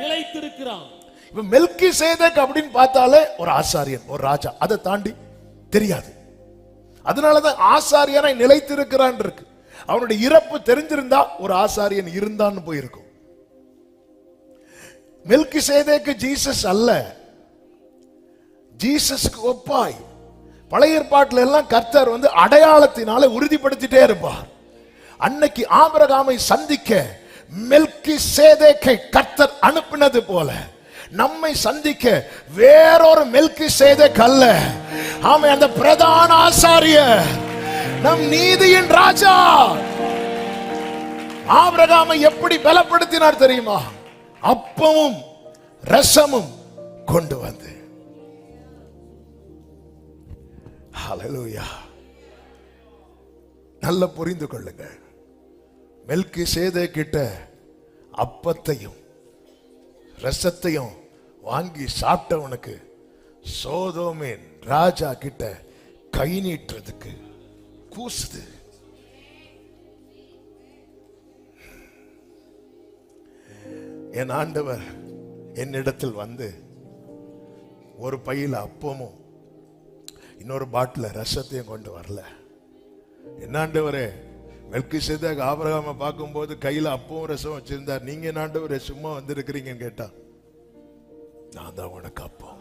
நிலைத்திருக்கிறான். இப்ப மெல்கிசேதேக் அப்படின்னு பார்த்தாலே ஒரு ஆசாரியன், ஒரு ராஜா, அதை தாண்டி தெரியாது. அதனாலதான் ஆசாரியனாய் நிலைத்திருக்கிறான் இருக்கு. அவனுடைய இறப்பு தெரிஞ்சிருந்தா ஒரு ஆசாரியன் இருந்தான்னு போயிருக்கும். மெல்கிசேதேக்கு ஜீசஸ் அல்ல, ஜீசஸ்க்கு ஒப்பாய். பழைய ஏற்பாட்டில எல்லாம் கர்த்தர் அடையாளத்தினால உறுதிப்படுத்திட்டே இருப்பார். அன்னைக்கு ஆபிரகாமை சந்திக்க மெல்கிசேதேக்கை கர்த்தர் அனுப்பினது போல நம்மை சந்திக்க வேறொரு மெல்கிசேதேக் அல்ல, ஆமே, அந்த பிரதான ஆசாரியர், நம் நீதியின் ராஜா. ஆபிரகாமை எப்படி பலப்படுத்தினார் தெரியுமா? அப்பமும் ரசமும் கொண்டு வந்து. ஹல்லேலூயா. நல்ல புரிந்து கொள்ளுங்க. மெல்கிசேதேக் கிட்ட அப்பத்தையும் ரசத்தையும் வாங்கி சாப்பிட்டவனுக்கு சோதோமின் ராஜா கிட்ட கை நீட்டுறதுக்கு கூசுது. என் ஆண்டவர் என்னிடத்தில் வந்து ஒரு பையில அப்பமும் இன்னொரு பாட்டில ரசத்தையும் கொண்டு வரல. என்ன ஆண்டவரே, மெல்கிசேதேக் ஆபிரகாமை பார்க்கும்போது கையில அப்பவும் ரசம் வச்சிருந்தார். நீங்க ஆண்டவரே சும்மா வந்திருக்கிறீங்கன்னு கேட்டா, நான் தான் உனக்கு அப்பம்,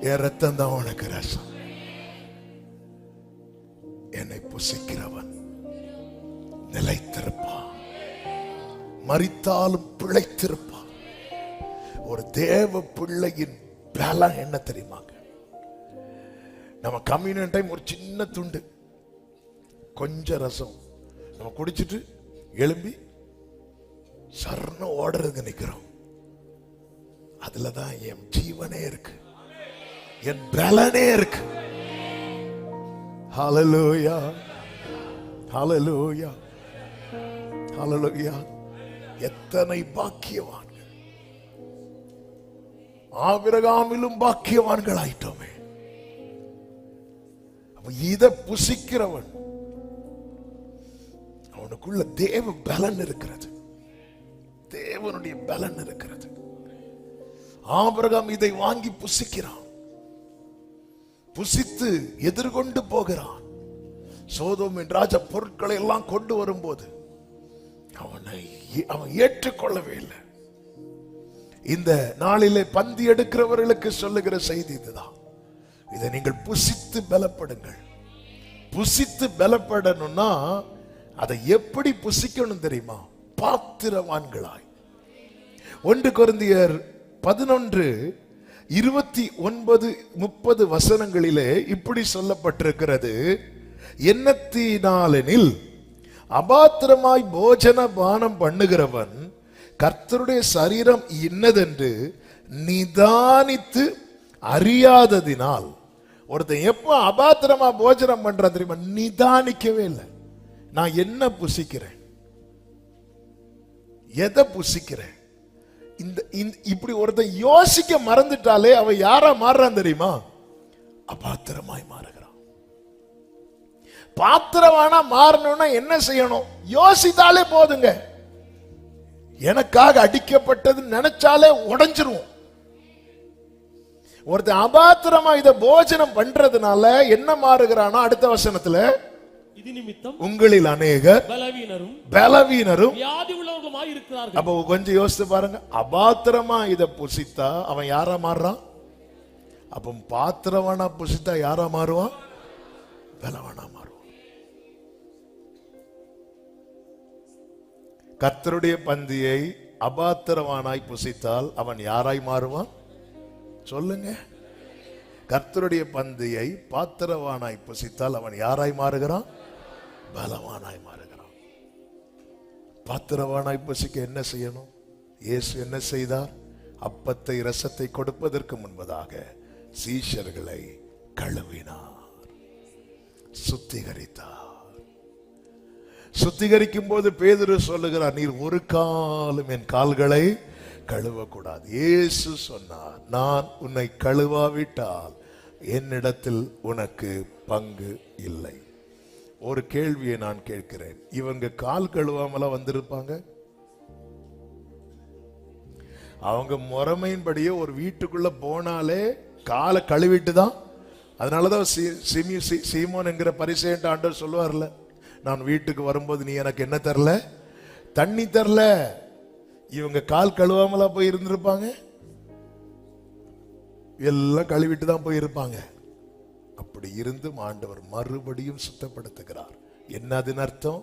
என் ரத்தம் தான் உனக்கு ரசம். என்னை புசிக்கிறவன் நிலைத்திருப்பான், மரித்தாலும் பிழைத்திருப்பான். ஒரு தேவ பிள்ளையின் பலம் என்ன தெரியுமாங்க? நம்ம கம்யூனியன் டைம் ஒரு சின்ன துண்டு கொஞ்சம் ரசம் நம்ம குடிச்சிட்டு எழும்பி சர்ண ஓடுறதுக்கு நிக்கிறோம். அதுலதான் என் ஜீவனே இருக்கு, என் பலனே இருக்கு. ஹல்லேலூயா, ஹல்லேலூயா, ஹல்லேலூயா. எத்தனை பாக்கியவான்கள்! ஆபிரகாமிலும் பாக்கியவான்கள் ஆயிட்டோமே. இத புசிக்கிறவன் அவனுக்குள்ள தேவ பலன் இருக்கிறது, தேவனுடைய பலன் இருக்கிறது. ஆபிரகாம் இதை வாங்கி புசிக்கிறான், புசித்து எதிர்கொண்டு போகிறான். சோதோமின் ராஜா பொருட்களை எல்லாம் கொண்டு வரும்போது அவன் ஏற்றுக்கொள்ளவே இல்லை. இந்த நாளிலே பந்தி எடுக்கிறவர்களுக்கு சொல்லுகிற செய்தி இதுதான். இதை நீங்கள் புசித்து பலப்படுங்கள். புசித்து பலப்படணும்னா அதை எப்படி புசிக்கணும் தெரியுமா? பாத்திரவான்களாய். 1 கொரிந்தியர் 11:29-30 வசனங்களிலே இப்படி சொல்லப்பட்டிருக்கிறது. என்னத்தினாலெனில் அபாத்திரமாய் போஜன பானம் பண்ணுகிறவன் கர்த்தருடைய சரீரம் இன்னதென்று நிதானித்து அறியாததினால். ஒருத்தன் எப்ப அபாத்திரமா போஜனம் பண்றான் தெரியுமா? நிதானிக்கவே இல்லை. நான் என்ன புசிக்கிறேன், எதை புசிக்கிறேன், இப்படி ஒருத்தன் யோசிக்க மறந்துட்டாலே அவன் யாரா மாறுறான் தெரியுமா? அபாத்திரமாய் மாறுகிறான். பாத்திரவானா மாறணும்னா என்ன செய்யணும்? யோசித்தாலே போதுங்க. எனக்காக அடிக்கப்பட்டது நினைச்சாலே உடைஞ்சிரும். ஒருத்தன் அபாத்திரமா இத போஜனம் பண்றதுனால என்ன மாறுகிறானா? அடுத்த வசனத்துல, இது நிமித்தம் உங்களில் அநேகர் பலவீனரும் வியாதி உள்ளவர்களுமாய் இருக்கிறார்கள். அப்ப கொஞ்சம் யோசித்து பாருங்க. அபாத்திரமா இத புசித்தா அவன் யாரா மாறுறான்? அப்ப பாத்திரவானா புசித்தா யாரா மாறுவான்? பலவானா மாறுவான். கர்த்தருடைய பந்தியை அபாத்திரவானாய் புசித்தால் அவன் யாராய் மாறுவான்? சொல்லுங்க. கர்த்தருடைய பந்தியை பாத்திரவானாய் புசித்தால் அவன் யாராய் மாறுகிறான்? பலவானாய் மாறுகிறான். பாத்திரவானாய் புசிக்க என்ன செய்யணும்? இயேசு என்ன செய்தார்? அப்பத்தை இரசத்தை கொடுப்பதற்கு முன்பதாக சீஷர்களை கழுவினார், சுத்திகரித்தார். சுத்திகரிக்கும் போது பேதுரு சொல்லுகிறார், நீர் ஒரு காலம் என் கால்களை கழுவக்கூடாது. இயேசு சொன்னார், நான் உன்னை கழுவாவிட்டால் என்னிடத்தில் உனக்கு பங்கு இல்லை. ஒரு கேள்வியை நான் கேட்கிறேன், இவங்க கால் கழுவாமல வந்திருப்பாங்க? அவங்க முறைமையின்படியே ஒரு வீட்டுக்குள்ள போனாலே காலை கழுவிட்டு தான். அதனாலதான் சீமோன் என்கிற பரிசேயன் ஆண்டவர் சொல்லுவார்ல, நான் வீட்டுக்கு வரும்போது நீ எனக்கு என்ன தரல? தண்ணி தரல. இவங்க கால் கழுவாமலா போய் இருந்திருப்பாங்க? எல்லாம் கழுவிட்டு தான் போயிருப்பாங்க. அப்படி இருந்தும் ஆண்டவர் மறுபடியும் சுத்தப்படுத்துகிறார். என்ன அதன் அர்த்தம்?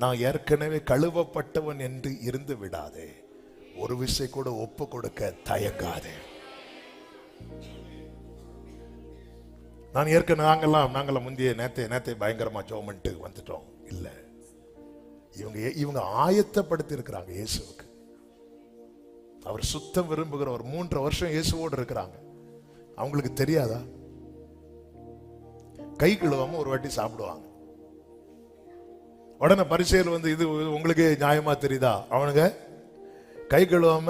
நான் ஏற்கனவே கழுவப்பட்டவன் என்று இருந்து விடாதே, ஒரு விசை கூட ஒப்பு கொடுக்க தயங்காதே. நான் ஏற்கனவே நாங்கெல்லாம் முந்தைய நேத்தை பயங்கரமா ஜோமெண்ட் வந்துட்டோம் இல்ல. இவங்க ஆயத்தப்படுத்தி இருக்கிறாங்க இயேசுவுக்கு. அவர் சுத்தம் விரும்புகிற ஒரு 3 வருஷம் இயேசுவோடு இருக்கிறாங்க. அவங்களுக்கு தெரியாதா? கை கழுவாம ஒரு வாட்டி சாப்பிடுவாங்க. உடனே பரிசேயர் வந்து, இது உங்களுக்கு நியாயமா தெரியுதா? அவனுங்க கை கழுவாம,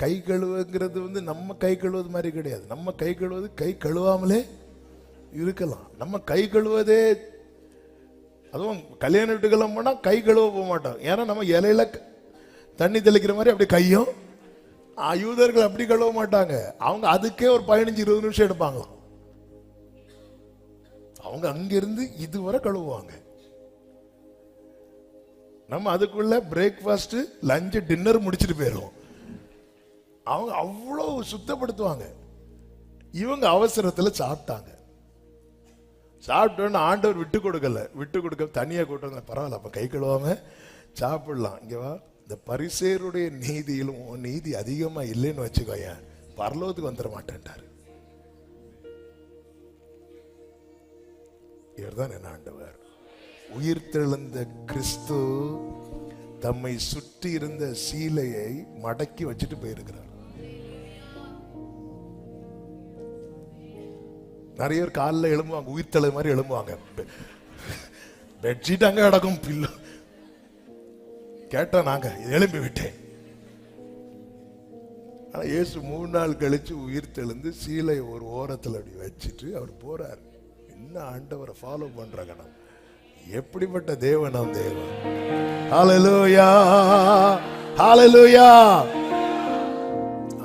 கை கழுவுங்கிறது வந்து நம்ம கை கழுவது மாதிரி கிடையாது. நம்ம கை கழுவது கை கழுவாமலே இருக்கலாம். நம்ம கை கழுவதே, அதுவும் கல்யாண வீட்டுக்கெல்லாம் போனா கை கழுவ போக மாட்டோம். ஏன்னா நம்ம இலையில தண்ணி தெளிக்கிற மாதிரி அப்படி கையும். யூதர்கள் அப்படி கழுவ மாட்டாங்க. அவங்க அதுக்கே ஒரு 15-20 நிமிஷம் எடுப்பாங்க. அவங்க அங்கிருந்து இதுவரை கழுவுவாங்க. நம்ம அதுக்குள்ள பிரேக்ஃபாஸ்ட் லஞ்சு டின்னர் முடிச்சிட்டு போயிடுவோம். அவங்க அவ்வளவு சுத்தப்படுத்துவாங்க. இவங்க அவசரத்துல சாப்பிட்டாங்க. சாப்பிட்டோன்னு ஆண்டவர் விட்டு கொடுக்க தனியா கூட்டம், பரவாயில்ல அப்ப கை கழுவாம சாப்பிடலாம். இங்க வா, இந்த பரிசேருடைய நீதியிலும் நீதி அதிகமா இல்லைன்னு வச்சுக்கோயேன், பரலோகத்துக்கு வந்துட மாட்டேன்ட்டாரு. இவர்தான் என்ன ஆண்டவர். உயிர்த்தெழுந்த கிறிஸ்து தம்மை சுற்றி இருந்த சீலையை மடக்கி வச்சுட்டு போயிருக்கிறார். நிறைய பேர் காலில் எழும்புவாங்க, உயிர்த்தெழு மாதிரி எழும்புவாங்க. பெட்ஷீட் அங்க கிடக்கும், பில்லு கேட்டா நாங்க எழும்பி விட்டேன். ஆனா இயேசு 3 நாள் கழிச்சு உயிர்த்தெழுந்து சீலை ஒரு ஓரத்தில் அப்படி வச்சுட்டு அவர் போறார். என்ன ஆண்டவரை ஃபாலோ பண்றாங்க நம்ம. எப்படிப்பட்ட தேவனாம் தேவன். ஹல்லேலூயா, ஹல்லேலூயா.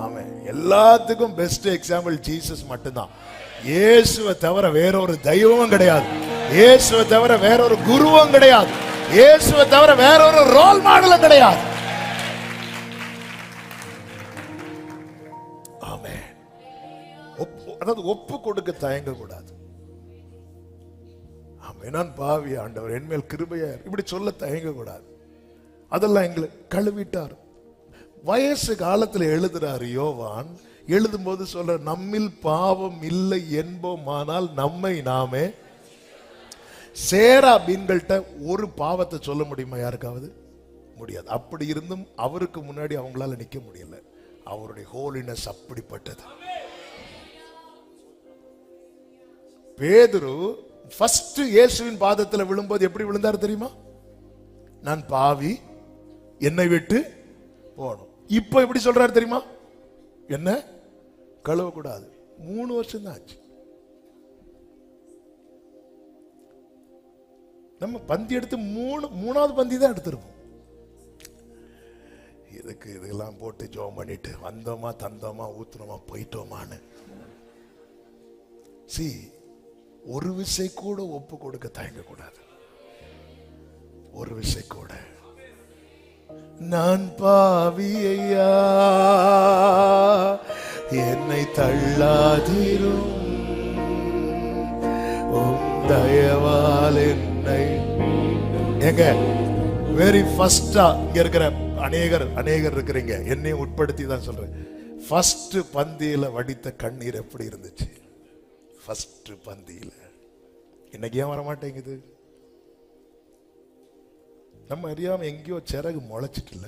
ஆமென். எல்லாத்துக்கும் பெஸ்ட் எக்ஸாம்பிள் ஜீசஸ் மட்டும்தான். இயேசுவை தவிர வேற ஒரு தெய்வமும் கிடையாது. இயேசுவை தவிர வேற ஒரு குருவும் கிடையாது. இயேசுவை தவிர வேற ஒரு ரோல் மாடலும் கிடையாது. ஆமென். அதாவது ஒப்பு கொடுக்க தயங்க கூடாது. நான் பாவி, ஆண்டவர் என்மேல் கிருபையார், இப்படி சொல்ல தயங்க கூடாது. அதெல்லாம் எங்களை கழுவிட்டார். வயசு காலத்தில் எழுதுறாரு யோவான். எழுதும் போது சொல்ற, நம்மில் பாவம் இல்லை என்போமானால் நம்மை நாமே. சேரா பீன்கள்ட்ட ஒரு பாவத்தை சொல்ல முடியுமா யாருக்காவது? முடியாது. அப்படி இருந்தும் அவருக்கு முன்னாடி அவங்களால நிக்க முடியல. அவருடைய ஹோலினஸ் அப்படிப்பட்டது. பேதுரு ஃபர்ஸ்ட் இயேசுவின் பாதத்தில் விழும்போது எப்படி விழுந்தார் தெரியுமா? நான் பாவி, என்னை விட்டு போகணும். இப்ப எப்படி சொல்றாரு தெரியுமா? என்ன கழுவ கூடாது. 3 வருஷம் தான் ஆச்சு. நம்ம பந்தி எடுத்து மூணாவது பந்தி தான் எடுத்திருப்போம். இதெல்லாம் போட்டு ஜெபம் பண்ணிட்டு வந்தோமா, தந்தோமா, ஊத்துனோமா, போயிட்டோமான்னு. ஒரு விசை கூட ஒப்பு கொடுக்க தயங்க கூடாது. ஒரு விசை கூட. நான் பாவி ஐயா, என்னை தள்ளாதிரும், தயவால் என்னை. எங்க வெரி ஃபர்ஸ்டா இங்க இருக்கிற அநேகர் இருக்கிறீங்க, என்னையும் உட்படுத்தி தான் சொல்றேன். ஃபர்ஸ்ட் பந்தியில வடித்த கண்ணீர் எப்படி இருந்துச்சு? ஃபர்ஸ்ட் பந்தியில. இன்னைக்கு ஏன் வர மாட்டேங்குது? நம்ம அறியாம எங்கேயோ சிறகு முளைச்சிட்டுல.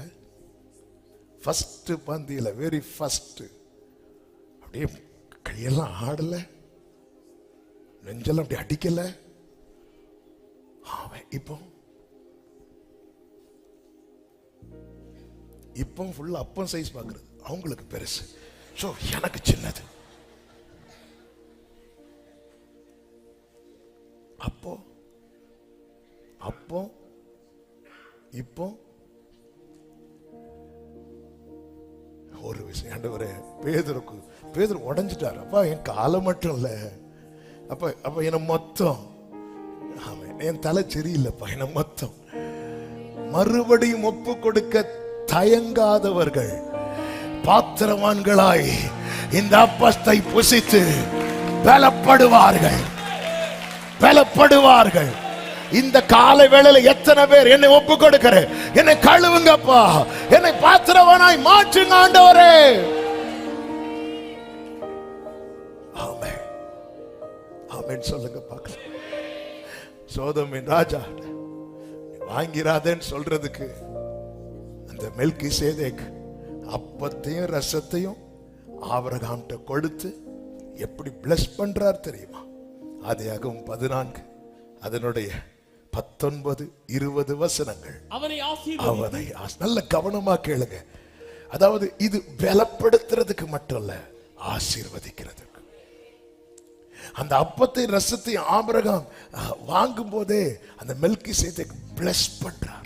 ஃபர்ஸ்ட் பந்தியில வெரி ஃபர்ஸ்ட் அப்படியே கையெல்லாம் ஆடல, நெஞ்செல்லாம் அப்படி அடிக்கல. இப்போ ஃபுல்லா அப்பம் சைஸ் பாக்குறது, அவங்களுக்கு பெருசு, சோ எனக்கு சின்னது. அப்போ இப்போ ஒரு விஷயம். ஆண்டவரே, பேதுரு உடைஞ்சிட்டாரு. அப்பா என் காலை மட்டும் இல்ல, அப்ப என்ன மொத்தம், என் தலை சரியில்லைப்பா, என்ன மொத்தம். மறுபடியும் ஒப்பு கொடுக்க தயங்காதவர்கள் பாத்திரவான்களாய் இந்த அப்பத்தை புசித்து பலப்படுவார்கள். இந்த காலை வேளையில எத்தனை பேர் என்னை ஒப்பு கொடுக்கிறேன், என்னை கழுவுங்கப்பா, என்னை பாத்திரவானாய் மாற்றுங்க ஆண்டவரே. ஆமென், ஆமென் சொல்லுங்க பார்க்கலாம். சோதோமின் ராஜா வாங்கிறாதேன்னு சொல்றதுக்கு அந்த மெல்கிசேதேக் அப்பத்தையும் ரசத்தையும் ஆபிரகாம்கிட்ட கொடுத்து எப்படி பிளஸ் பண்றார் தெரியுமா? ஆதியாகமம் 14 அதனுடைய 19, 20 வசனங்கள். அவனை நல்ல கவனமா கேளுங்க. அதாவது இது பலப்படுத்துறதுக்கு மட்டும் இல்ல, ஆசீர்வதிக்கிறதுக்கு. அந்த அப்பத்தை ரசத்தை ஆபிரகாம் வாங்கும் போதே அந்த மெல்கிசேதேக் பிளஸ் பண்றார்.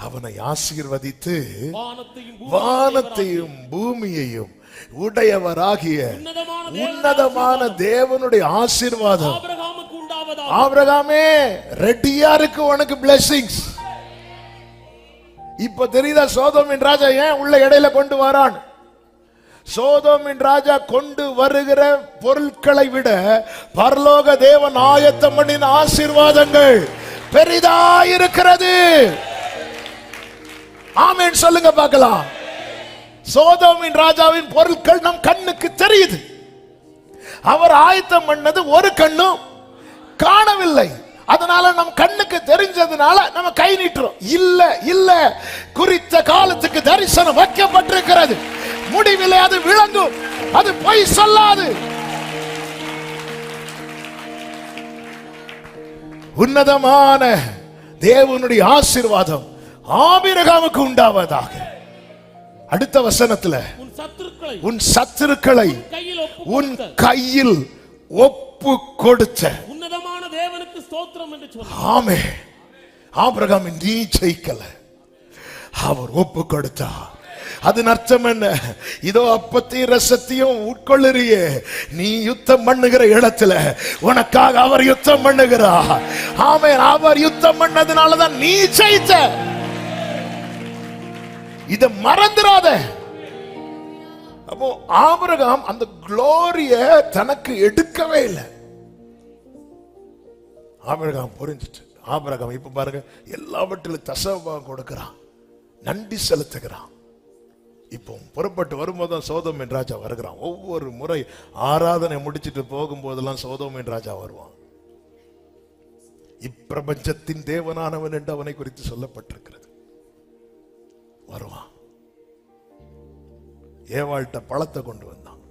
அவனை ஆசீர்வதித்து வானத்தையும் பூமியையும் உடையவராகிய உன்னதமான தேவனுடைய ஆசீர்வாதம் உண்டாவதாக. ஆபிரகாமே ரெடியா இருக்கு உனக்கு பிளெஸிங்ஸ். இப்ப தெரியுதா சோதோமின் ராஜா ஏன் உள்ள இடையில கொண்டு வரான்? சோதோமின் ராஜா கொண்டு வருகிற பொருட்களை விட பரலோக தேவன் ஆயத்தம் பண்ணின ஆசீர்வாதங்கள் பெரிதாயிருக்கிறது. ஆமென் சொல்லுங்க பார்க்கலாம். சோதோமின் ராஜாவின் பொருட்கள் நம் கண்ணுக்கு தெரியுது. அவர் ஆயத்தம் பண்ணது ஒரு கண்ணும் காணவில்லை. அதனால நம் கண்ணுக்கு தெரிஞ்சதுனால நம்ம கை நீட்டுறோம். இல்ல இல்ல, குறித்த காலத்துக்கு தரிசனம் வைக்கப்பட்டிருக்கிறது. முடிவிலே அது விளங்கும், அது பொய் சொல்லாது. உன்னதமான தேவனுடைய ஆசீர்வாதம் ஆபிரகாமுக்கு உண்டாவதாக. அடுத்த வசனத்துல உன் சத்துருக்களை உன் கையில் ஒப்பு கொடுத்த உன்னதமான தேவனுக்கு ஸ்தோத்திரம் என்று சொன்னார். ஆமே. ஆபிரகாம் நீ ஜெயிக்கல, அவர் ஒப்பு கொடுத்தார். அதன் அர்த்தம் என்ன? இதோ அப்பத்தையும் ரசத்தையும் உட்கொள்ளுறியே, நீ யுத்தம் பண்ணுகிற இடத்துல உனக்காக அவர் யுத்தம் பண்ணுகிறார். ஆமே. அவர் யுத்தம் பண்ணதுனாலதான் நீ ஜெயித்த. இத மறந்துடாத. அப்போ ஆபிரகாம் அந்த குளோரிய தனக்கு எடுக்கவே இல்லை. ஆபிரகாம் புரிஞ்சிட்டு, ஆபிரகாம் இப்ப பாருங்க எல்லாவற்றிலும் தசமபாகம் கொடுக்கிறான், நன்றி செலுத்துகிறான். இப்போ புறப்பட்டு வரும்போதுதான் சோதோமின் ராஜா வருகிறான். ஒவ்வொரு முறை ஆராதனை முடிச்சிட்டு போகும்போதெல்லாம் சோதோமின் ராஜா வருவான். இப்பிரபஞ்சத்தின் தேவனானவன் என்று அவனை குறித்து சொல்லப்பட்டிருக்கிறது. வருவான். ஏவாள்கிட்ட பழத்தை கொண்டு வந்தான்,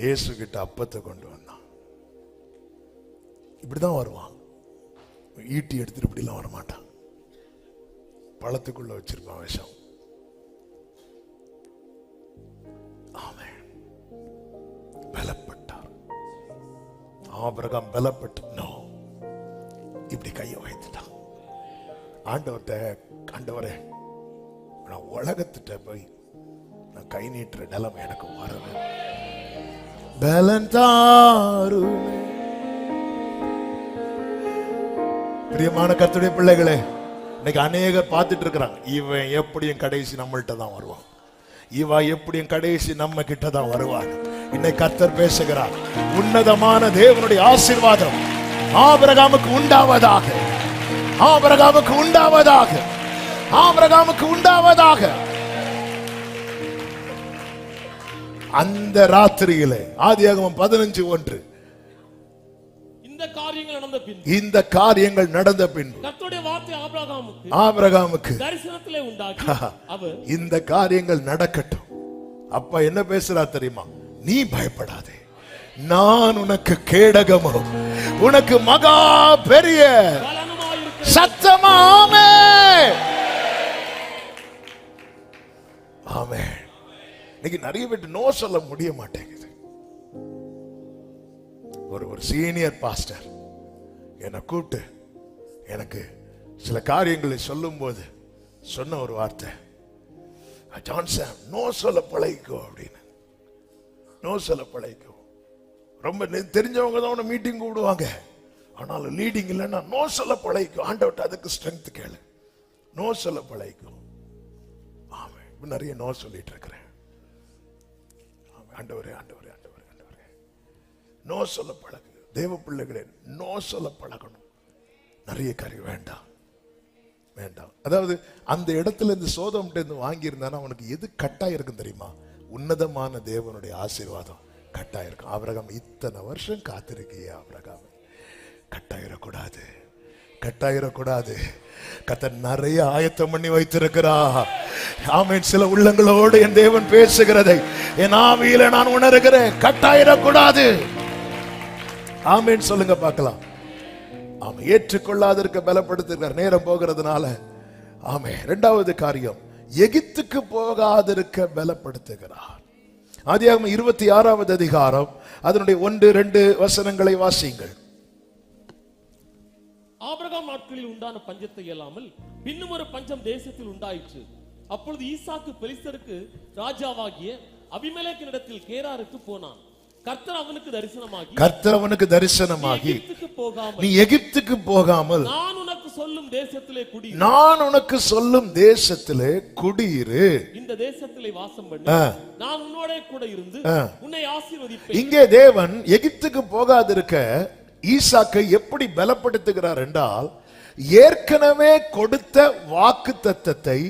இயேசு கிட்ட அப்பத்தை கொண்டு வந்தான். இப்படிதான் வருவான். ஈட்டி எடுத்துட்டு இப்படிலாம் வரமாட்டான். பழத்துக்குள்ள வச்சிருப்பான் விஷம். ஆமென். பலப்பட்டார் ஆபிரகாம். பலப்பட்டு இப்படி கையை வைத்துட்டான். ஆண்டவர்கிட்ட, ஆண்டவரே நான் உலகத்திட்ட போய் நான் கை நீட்டுற நிலைமை எனக்கு வரவே பலன் தாருமே. பிரியமான கர்த்தருடைய பிள்ளைகளே, இன்னைக்கு அநேகர் பார்த்துட்டு இருக்கிறாங்க, இவன் எப்படியும் கடைசி நம்மள்கிட்ட தான் வருவான், இவன் எப்படியும் கடைசி நம்ம கிட்ட தான் வருவான். இன்னைக்கு கர்த்தர் பேசுகிறார், உன்னதமான தேவனுடைய ஆசீர்வாதம் ஆபிரகாமுக்கு உண்டாவதாக, ஆபிரகாமுக்கு உண்டாவதாக, ஆபிரகாமுக்கு உண்டாவதாக. அந்த ராத்திரியிலே ஆதியாகமம் 15:1 இந்த காரியங்கள் நடந்த பின்பு கர்த்தருடைய வார்த்தை ஆபிரகாமுக்கு தரிசனத்திலே உண்டாகி அவர் இந்த காரியங்கள் நடக்கட்டும். அப்பா என்ன பேசுறா தெரியுமா? நீ பயப்படாதே, நான் உனக்கு கேடகமோ, உனக்கு மகா பெரிய சத்தமா. ஆமென். ஆமென். இன்னைக்கு நிறைய பேர் நோ சொல்ல முடிய மாட்டேங்குது. ஒரு சீனியர் பாஸ்டர் என்னை கூப்பிட்டு எனக்கு சில காரியங்களை சொல்லும் போது சொன்ன ஒரு வார்த்தை, ஜான்சன் நோ சொல்ல பழகிக்கோ அப்படின்னு. நோ சொல்ல பழகிக்கோ. ரொம்ப தெரிஞ்சவங்க தான் உன்னை மீட்டிங் கூப்பிடுவாங்க, ஆனாலும் லீடிங் இல்லைன்னா நோ சொல்ல பழகிக்கோ. ஆண்டவர்ட்ட அதுக்கு ஸ்ட்ரென்த் கேளு. நோ சொல்ல பழகிக்கோ. ஆமாம், இப்போ நிறைய நோ சொல்லிட்டு இருக்கிறேன். ஆண்டவரே ஆண்டவரே ஆண்டவரே ஆண்டவரே, நோ சொல்ல பழகு. தேவ பிள்ளைகளே, நோ சொல்ல பழகணும். நிறைய காரியம் வேண்டாம் வேண்டாம். அதாவது அந்த இடத்துல இருந்து சோதம்கிட்ட இருந்து வாங்கியிருந்தானா அவனுக்கு எது கட்டாயிருக்கும் தெரியுமா? உன்னதமான தேவனுடைய ஆசீர்வாதம் கட்டாயிருக்கும். ஆபிரகாம் இத்தனை வருஷம் காத்திருக்கியே, ஆபிரகாம் கட்டாயிரக்கூடாது, கட்டாயிரக்கூடாது. கர்த்தர் நிறைய ஆயத்தம் பண்ணி வைத்திருக்கிறா. ஆமென். சில உள்ளங்களோடு என் தேவன் பேசுகிறதை என் ஆவியில நான் உணர்கிறேன். கட்டாயிரக்கூடாது. ஆமென் சொல்லுங்க பார்க்கலாம். ஆமா, ஏற்றுக்கொள்ளாதிருக்க பலப்படுத்துகிறார். நேரம் போகிறதுனால. ஆமே. இரண்டாவது காரியம், எகிப்துக்கு போகாதிருக்க பலப்படுத்துகிறார். ஆதியாகமம் 26வது அதிகாரம் அதனுடைய 1-2 வசனங்களை வாசியுங்கள். ஆபிரகாம் நாட்களில் உண்டான பஞ்சத்தை இயலாமல் பின்னும் ஒரு பஞ்சம் தேசத்தில் உண்டாயிற்று. அப்பொழுது ஈசாக்கு பெலிஸ்தருக்கு ராஜாவாகிய அபிமெலேக்கினிடத்தில் கேராருக்கு போனான். கர்த்தர் அவனுக்கு தரிசனமாகி கர்த்தர் அவனுக்கு தரிசனமாகி எகிப்துக்கு போகாமல் நீ எகிப்துக்கு போகாமல் நான் உனக்கு சொல்லும் தேசத்திலே குடி நான் உனக்கு சொல்லும் தேசத்திலே குடியிரு. இந்த தேசத்திலே வாசம் பண்ணி நான் உன்னோட கூட இருந்து உன்னை ஆசீர்வதிப்பேன். இங்கே தேவன் எகிப்துக்கு போகாதிருக்க ஈசாக்கை எப்படி பலப்படுத்துகிறார் என்றால், ஏற்கனவே கொடுத்த வாக்குத்தத்தத்தை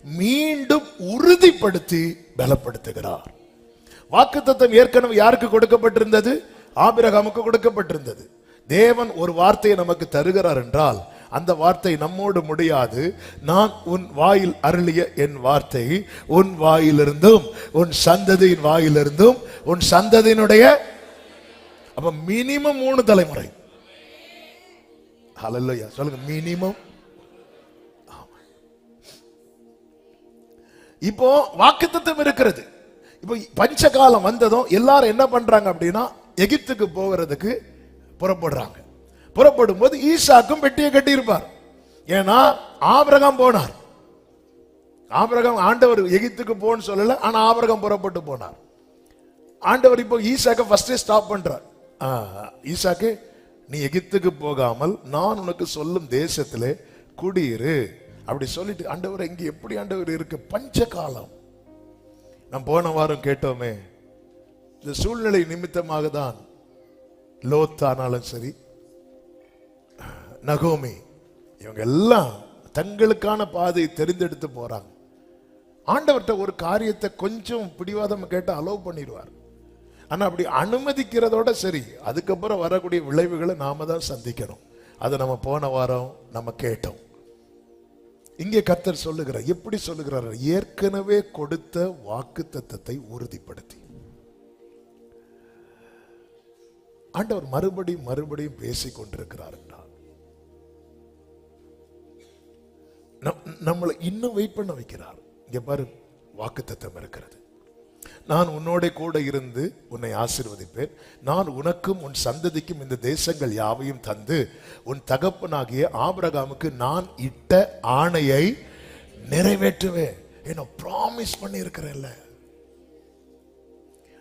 மீண்டும் உறுதிப்படுத்தி பலப்படுத்துகிறார். வாக்குத்தத்தம் ஏற்கனவே யாருக்கு கொடுக்கப்பட்டிருந்தது? ஆபிரகாமுக்கு கொடுக்கப்பட்டிருந்தது. தேவன் ஒரு வார்த்தையை நமக்கு தருகிறார் என்றால் அந்த வார்த்தை நம்மோடு முடியாது. நான் உன் வாயில் அருளிய என் வார்த்தை உன் வாயிலிருந்தும் உன் சந்ததியின் வாயிலிருந்தும் உன் சந்ததியினுடைய, அப்ப மினிமம் 3 தலைமுறை. ஹல்லேலூயா சொல்லுங்க, மினிமம். இப்போ வாக்குத்தத்தம் இருக்கிறது. இப்போ பஞ்சகாலம் வந்ததும் எல்லாரும் என்ன பண்றாங்க அப்படின்னா எகிப்துக்கு போகிறதுக்கு புறப்படுறாங்க. புறப்படும் போது ஈசாக்கும் பெட்டியை கட்டி இருப்பார். ஏன்னா ஆபிரகாம் போனார். ஆபிரகாம் ஆண்டவர் எகிப்துக்கு போன்னு சொல்லல, ஆனா ஆபிரகாம் புறப்பட்டு போனார். ஆண்டவர் இப்போ ஈசாக்க ஃபர்ஸ்டே ஸ்டாப் பண்றார். ஈசாக்கு, நீ எகிப்துக்கு போகாமல் நான் உனக்கு சொல்லும் தேசத்திலே குடியிரு அப்படி சொல்லிட்டு, ஆண்டவர் இங்க எப்படி ஆண்டவர் இருக்கு? பஞ்சகாலம். நாம் போன வாரம் கேட்டோமே, இந்த சூழ்நிலை நிமித்தமாக தான் லோத்தானாலும் சரி, நகோமி, இவங்க எல்லாம் தங்களுக்கான பாதையை தெரிந்தெடுத்து போறாங்க. ஆண்டவர்கிட்ட ஒரு காரியத்தை கொஞ்சம் பிடிவாதம் கேட்டு அலோவ் பண்ணிடுவார். ஆனா அப்படி அனுமதிக்கிறதோட சரி, அதுக்கப்புறம் வரக்கூடிய விளைவுகளை நாம தான் சந்திக்கணும். அதை நம்ம போன வாரம் நம்ம கேட்டோம். இங்கே கர்த்தர் சொல்லுகிறார். எப்படி சொல்லுகிறார்? ஏற்கனவே கொடுத்த வாக்குத்தத்தத்தை உறுதிப்படுத்தி. ஆண்டவர் மறுபடியும் பேசிக் கொண்டிருக்கிறார் என்றால் நம்மளை இன்னும் வெயிட் பண்ண வைக்கிறார். இங்க பாரு, வாக்குத்தத்தம் இருக்கிறது. நான் உன்னோட கூட இருந்து உன்னை ஆசீர்வதிப்பேன். நான் உனக்கும் உன் சந்ததிக்கும் இந்த தேசங்கள் யாவையும் தந்து உன் தகப்பனாகிய ஆபிரகாமுக்கு நான் இட்ட ஆணையை நிறைவேற்றுவேன். என்ன ப்ராமிஸ் பண்ணி இருக்கிறேன்ல,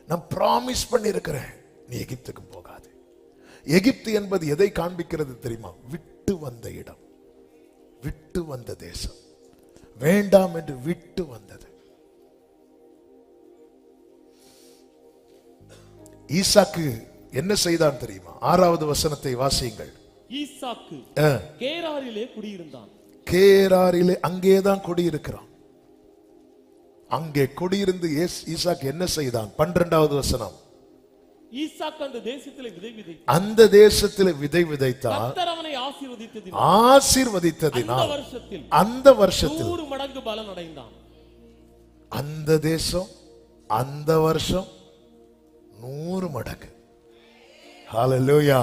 நான் ப்ராமிஸ் பண்ணி இருக்கிறேன். நீ எகிப்துக்கு போகாது. எகிப்து என்பது எதை காண்பிக்கிறது தெரியுமா? விட்டு வந்த இடம், விட்டு வந்த தேசம், வேண்டாம் என்று விட்டு வந்தது. ஈசாக்கு என்ன செய்தான் தெரியுமா? 6வது வசனத்தை வாசியுங்கள். ஈசாக்கு கேராரிலே குடியிருந்தான். கேராரிலே அங்கேதான் குடியிருக்கிறான். அங்கே குடியிருந்து ஈசாக்கு என்ன செய்தான்? 12வது வசனம். ஈசாக்கு அந்த தேசத்திலே விதை விதைத்தான். அந்த தேசத்திலே விதை விதைத்தான். கர்த்தர் அவனை ஆசீர்வதித்ததினால் அந்த வருஷத்தில் 100 மடங்கு பலன் அடைந்தான். அந்த தேசம் அந்த வருஷம் 100 மடங்கு. ஹல்லேலூயா.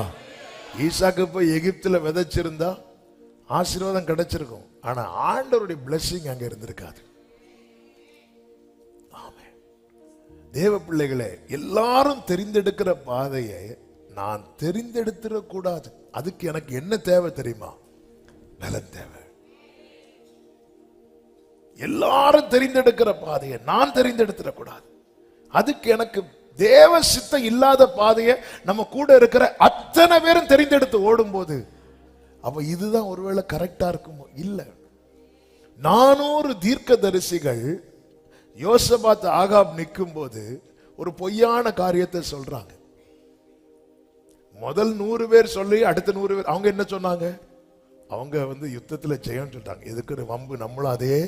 ஈசாக்கு போய் எகிப்துல விதைச்சிருந்தா ஆசீர்வாதம் கிடைச்சிருக்கும். ஆனா ஆண்டவருடைய பிளெஸிங் அங்க இருந்திருக்காது. ஆமென். தேவ பிள்ளைகளே, எல்லாரும் தெரிந்தெடுக்கிற பாதையை நான் தெரிந்தெடுத்துட கூடாது. அதுக்கு எனக்கு என்ன தேவை தெரியுமா? பலன் தேவை. எல்லாரும் தெரிந்தெடுக்கிற பாதையை நான் தெரிந்தெடுத்துட கூடாது. அதுக்கு எனக்கு தேவ சித்தம் இல்லாத பாதையை நம்ம கூட இருக்கிற அத்தனை பேரும் தெரிந்தெடுத்து ஓடும் போது, அப்ப இதுதான் ஒருவேளை கரெக்டா இருக்குமோ? இல்ல. 400 தீர்க்கதரிசிகள் யோசபாத் ஆகாப் நிற்கும் போது ஒரு பொய்யான காரியத்தை சொல்றாங்க. முதல் 100 பேர் சொல்லி அடுத்த 100 பேர் அவங்க என்ன சொன்னாங்க? அவங்க யுத்தத்துல ஜெயம் சொல்றாங்க. எதுக்கு வம்பு, நம்மளும் அதே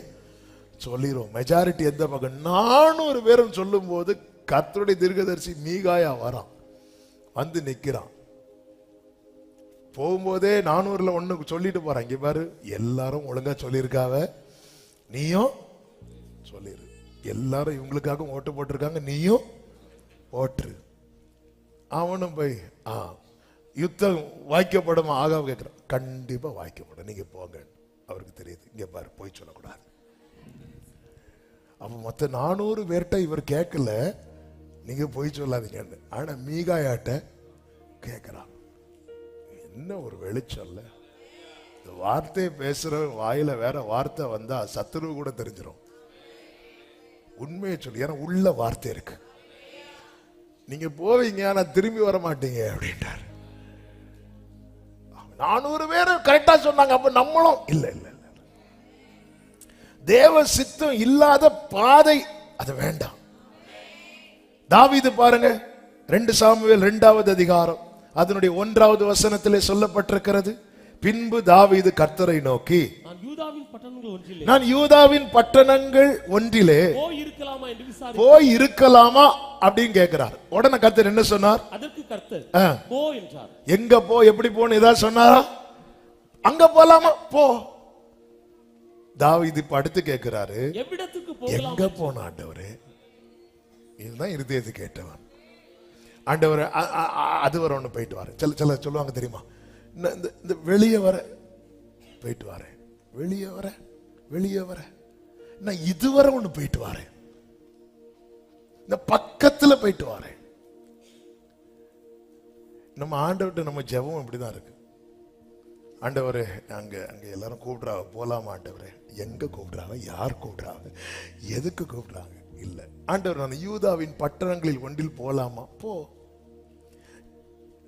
சொல்லிடுவோம். மெஜாரிட்டி எந்த பக்கம்? 400 பேரும் சொல்லும் போது கர்த்தருடைய தீர்க்கதரிசி மீகாயா வரான், வந்து நிக்கிறான். போகும்போதே 400ல 1 சொல்லிட்டு போறான். இங்க பாரு, எல்லாரும் ஒழுங்கா சொல்லியிருக்காவ, நீயும் சொல்லிரு. எல்லாரும் இவங்களுக்காக ஓட்டு போட்டிருக்காங்க, நீயும் ஓட்டு. அவனும் போய் யுத்தம் வாய்க்கப்படுமா? ஆகாம கேட்கிறான். கண்டிப்பா வாய்க்கப்படும், நீங்க போங்க. அவருக்கு தெரியுது, இங்க பாரு, போய் சொல்லக்கூடாது. அப்ப மொத்த 400 பேர்ட்ட இவர் கேட்கல, நீங்க போய் சொல்லாதீங்கன்னு. ஆனா மீகாயாட்ட கேட்கிறான். என்ன ஒரு வெளிச்சம்ல! இந்த வார்த்தையை பேசுற வாயில வேற வார்த்தை வந்தா சத்துரு கூட தெரிஞ்சிடும். உண்மையை சொல்லி, ஏன்னா உள்ள வார்த்தை இருக்கு. நீங்க போவீங்க ஆனா திரும்பி வர மாட்டீங்க அப்படின்ட்டார். 400 பேர் கரெக்டா சொன்னாங்க. அப்ப நம்மளும் இல்ல இல்ல இல்ல, தேவ சித்தம் இல்லாத பாதை அது வேண்டாம். தாவீது பாருங்க, 2 சாமுவேல் 2வது அதிகாரம் அதனுடைய 1வது வசனத்திலே சொல்லப்பட்டிருக்கிறது. பின்பு தாவீது கர்த்தரை நோக்கி, நான் யூதாவின் பட்டணங்கள் ஒன்றிலே போய் இருக்கலாமா அப்படின்னு கேட்கிறார். உடனே கர்த்தர் என்ன சொன்னார்? அதற்கு கர்த்தர் போ என்றார். எங்க போ, எப்படி போன்னு ஏதாவது சொன்னாரா? அங்க போலாமா, போ. தாவீது இப்ப அடுத்து கேட்கிறாரு, எங்க போன ஆண்டவரே? இதுதான் இருதயத்தை கேட்டவன். ஆண்டவரே அது வர ஒண்ணு போயிட்டு வரேன். சில சொல்லுவாங்க தெரியுமா, இந்த வெளியே வர போயிட்டு வரேன், வெளியே வர நான் இதுவரை ஒண்ணு போயிட்டு வரேன், இந்த பக்கத்துல போயிட்டு வரேன். நம்ம ஆண்டவர்கிட்ட நம்ம ஜெபம் இப்படிதான் இருக்கு. ஆண்டவரே அங்க எல்லாரும் கூப்பிடுறாங்க, போலாமா ஆண்டவரே? எங்க கூப்பிடுறாங்க, யார் கூப்பிடுறாங்க, எதுக்கு கூப்பிடுறாங்க? இல்ல ஆண்டவர், நான் யூதாவின் பட்டணங்களில் ஒன்றில் போலாமா? போ.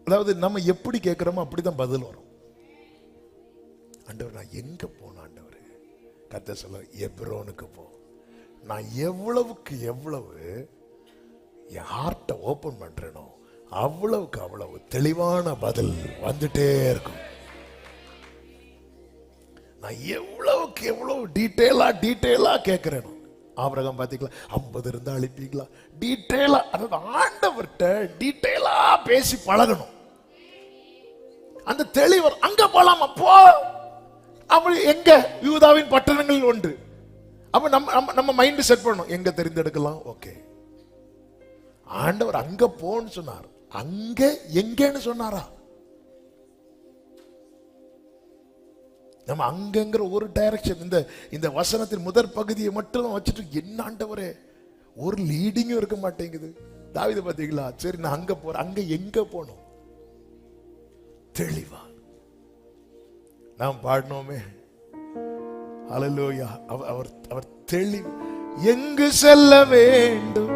அதாவது நம்ம எப்படி கேட்கிறோமோ அப்படிதான் பதில் வரும். ஆண்டவர், நான் எங்க போன ஆண்டவரே? கர்த்தர் சொல்ல, எப்ரோனுக்கு போ. நான் எவ்வளவுக்கு எவ்வளவு என் ஹார்ட்டை ஓபன் பண்றேனோ அவ்வளவுக்கு அவ்வளவு தெளிவான பதில் வந்துட்டே இருக்கும். நான் எவ்வளவுக்கு எவ்வளவு டீட்டெயிலா கேட்கிறேனோ. ஆபிரகாம் பாத்தீங்களா, 50 இருந்தா அழிப்பீங்களா? டீட்டெயிலா, அதாவது ஆண்டவர்கிட்ட டீட்டெயிலா பேசி பழகணும். அந்த தெளிவர் அங்க போலாமா? போ. அப்படி எங்க? யூதாவின் பட்டணங்களில் ஒன்று. அப்ப நம்ம மைண்ட் செட் பண்ணணும், எங்க தெரிந்தெடுக்கலாம். ஓகே, ஆண்டவர் அங்க போன்னு சொன்னார், அங்க எங்கன்னு சொன்னாரா? நம்ம அங்கங்கிற ஒரு டைரக்ஷன், இந்த வசனத்தின் முதற் பகுதியை மட்டும் வச்சுட்டு என்ன ஆண்டவரே, ஒரு லீடிங்கும் இருக்க மாட்டேங்குது. தாவீது பாத்தீங்களா, சரி நான் அங்க போறேன், அங்க எங்க போனோம்? தெளிவா நாம் பாடினோமே, ஹல்லேலூயா. அவர் தெளிவு. எங்கு செல்ல வேண்டும்,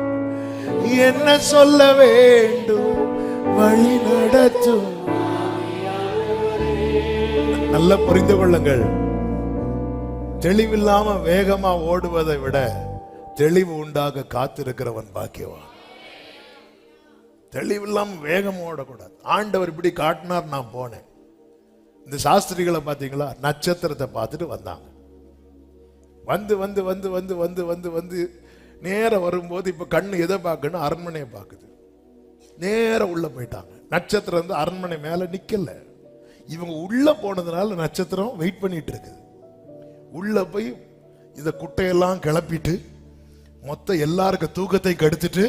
என்ன சொல்ல வேண்டும், வழி நடத்தும். நல்ல புரிந்து கொள்ளுங்கள், தெளிவில்லாம வேகமா ஓடுவதை விட தெளிவு உண்டாக காத்திருக்கிறவன் பாக்கியவான். தெளிவில்லாம வேகம் ஓடக்கூடாது. ஆண்டவர் இப்படி காட்டினார், நான் போனேன். இந்த சாஸ்திரிகளை பாத்தீங்களா, நட்சத்திரத்தை பார்த்துட்டு வந்தாங்க. வந்து வந்து வந்து வந்து வந்து வந்து வந்து நேர வரும்போது இப்ப கண்ணு எதை பார்க்கணும்? அரண்மனையை பார்க்குது. நேர உள்ள போயிட்டாங்க. நட்சத்திரம் வந்து அரண்மனை மேல நிக்கல. இவங்க உள்ள போனதுனால நட்சத்திரம் வெயிட் பண்ணிட்டு இருக்குது. உள்ள போய் இந்த குட்டையெல்லாம் கிளப்பிட்டு மொத்த எல்லாருக்கும் தூக்கத்தை கெடுத்துட்டு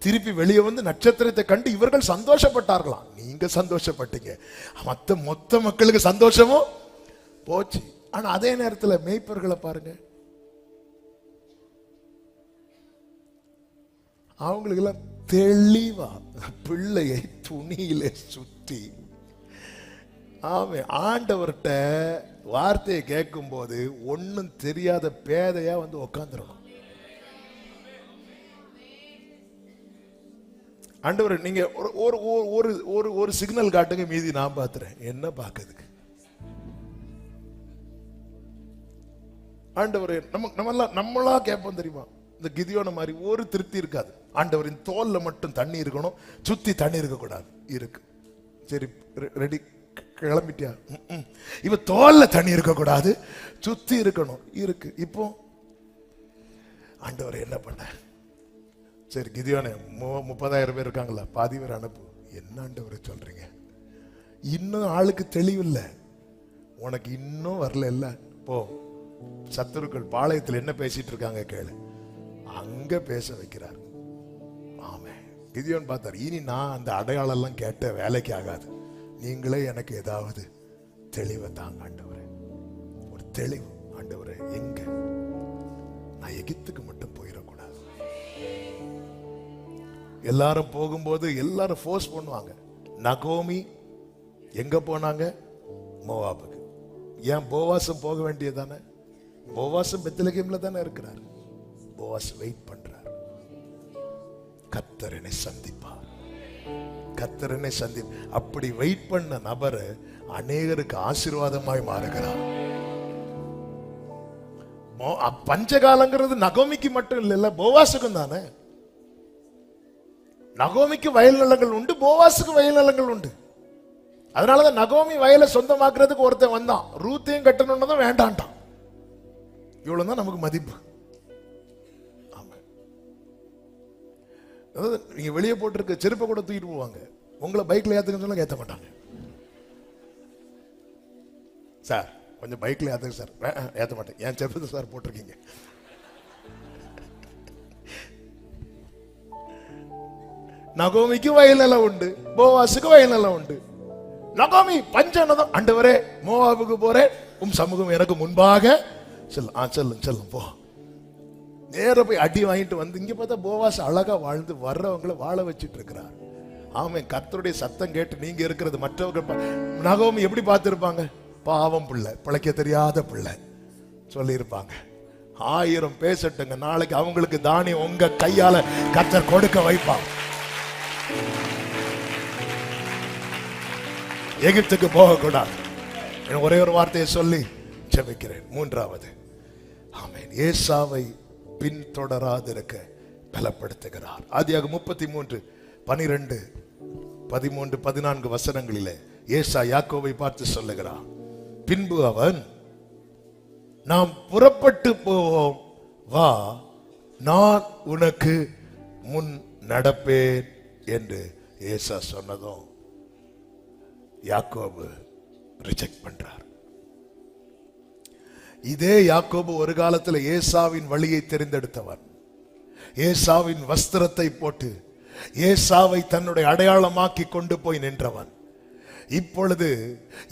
திருப்பி வெளியே வந்து நட்சத்திரத்தை கண்டு இவர்கள் சந்தோஷப்பட்டார்களாம். நீங்க சந்தோஷப்பட்டீங்க, மொத்த மக்களுக்கு சந்தோஷமும் போச்சு. ஆனா அதே நேரத்தில் மேய்ப்பர்களை பாருங்க, அவங்களுக்கு எல்லாம் தெளிவா பிள்ளையை துணியில சுத்தி, ஆண்டவர்கிட்ட வார்த்தையை கேட்கும் போது ஒன்னும் தெரியாத பேதையா வந்து உட்காந்துடணும். ஆண்டவர் நீங்க ஒரு சிக்னல் காட்டுங்க, மீதி நான் பாத்துறேன். என்ன பாக்குறதுக்கு? ஆண்டவர் நம்மளா கேட்போம் தெரியுமா? இந்த கிதியோன மாதிரி ஒரு திருப்தி இருக்காது. ஆண்டவரின் தோல்ல மட்டும் தண்ணி இருக்கணும், சுத்தி தண்ணி இருக்க கூடாது. இருக்கு, சரி ரெடி, கிளம்பிட்டியா? இப்ப தோல்ல தண்ணி இருக்க கூடாது, சுத்தி இருக்கணும். இருக்கு. இப்போ ஆண்டவர் என்ன பண்ண? சரி கிதியோனே, 30,000 பேர் இருக்காங்களா, பாதி பேர் அனுப்பு. என்ன ஆண்டவரை சொல்றீங்க? இன்னும் ஆளுக்கு தெளிவில்லை, உனக்கு இன்னும் வரல. இல்ல போ, சத்துருக்கள் பாளையத்தில் என்ன பேசிட்டு இருக்காங்க கேளு. அங்க பேச வைக்கிறார். ஆமே, கிதியோன் பார்த்தார், இனி நான் அந்த அடையாளம் எல்லாம் கேட்ட வேலைக்கு ஆகாது, நீங்களே எனக்கு ஏதாவது தெளிவை தாங்க ஆண்டவரே. ஒரு தெளிவு. ஆண்டவரே எங்க? நான் எகிப்துக்கு மட்டும் போயிடக்கூடாது. எல்லாரும் போகும்போது எல்லாரும் ஃபோர்ஸ் பண்ணுவாங்க. நகோமி எங்க போனாங்க? மோவாபுக்கு. ஏன் போவாசும் போக வேண்டியதானே? போவாசும் பெத்லகேம்ல தானே இருக்கிறார். போவாஸ் வெயிட் பண்றார். கர்த்தர் என்னை சந்திப்பார், கர்த்தர் என்னை அப்படி வெயிட் பண்ண நபர் அநேகருக்கு ஆசீர்வாதமாய் மாறுகிறார். பஞ்சகாலங்கிறது நகோமிக்கு மட்டும் இல்ல, போவாசுக்கும் தானே. நகோமிக்கு வயல் நிலங்கள் உண்டு, போவாசுக்கு வயல் நிலங்கள் உண்டு. அதனாலதான் நகோமி வயலை சொந்தமாக்குறதுக்கு ஒருத்தன் வந்தான், ரூத்தையும் கட்டணும்னு தான் வேண்டான்ட்டான். இவ்வளவுதான் நமக்கு மதிப்பு. நீங்க வெளியே போட்டிருக்க செருப்பை கூட தூக்கிட்டு போவாங்க, உங்களை பைக்ல ஏத்துக்க சொல்ல ஏத்த மாட்டாங்க. சார் கொஞ்சம் பைக்ல ஏத்துங்க சார், ஏத்த மாட்டேன், ஏன் செருப்பு சார் போட்டிருக்கீங்க. நகோமிக்கு வயல் நிலம் உண்டு, போவாசுக்கு வயல் நிலம் உண்டு. நகோமி பஞ்சனதம், ஆண்டவரே மோவாபுக்கு போறேன், சமூகம் எனக்கு முன்பாக செல்லும் போ. நேர போய் அடி வாங்கிட்டு வந்து இங்க பார்த்தா போவாஸ் அழகா வாழ்ந்து வர்றவங்களை வாழ வச்சிட்டு இருக்கிறார். ஆமே, கர்த்தருடைய சத்தம் கேட்டு நீங்க இருக்கிறது மற்றவங்க நகோமி எப்படி பார்த்திருப்பாங்க? பாவம் பிள்ளை, பிழைக்க தெரியாத பிள்ளை சொல்லி இருப்பாங்க. 1000 பேசட்டுங்க, நாளைக்கு அவங்களுக்கு தானியம் உங்க கையால கர்த்தர் கொடுக்க வைப்பாங்க. எகிப்துக்கு போக கூடாது. ஒரே ஒரு வார்த்தையை சொல்லி ஜெபிக்கிறேன். 3வது, ஆமென், ஏசாவை பின்தொடராதிருக்க பலப்படுத்துகிறார். ஆதியாகமம் 33 12 13 14 வசனங்களிலே ஏசா யாக்கோபை பார்த்து சொல்லுகிறார், பின்பு அவன், நாம் புறப்பட்டு போவோம், வா, நான் உனக்கு முன் நடப்பேன் என்று ஏசா சொன்னதும் யாக்கோபு ரிஜெக்ட் பண்றார். இதே யாக்கோபு ஒரு காலத்தில் ஏசாவின் வழியை தெரிந்தெடுத்தவன், ஏசாவின் வஸ்திரத்தை போட்டு ஏசாவை தன்னுடைய அடையாளமாக்கி கொண்டு போய் நின்றவன். இப்பொழுது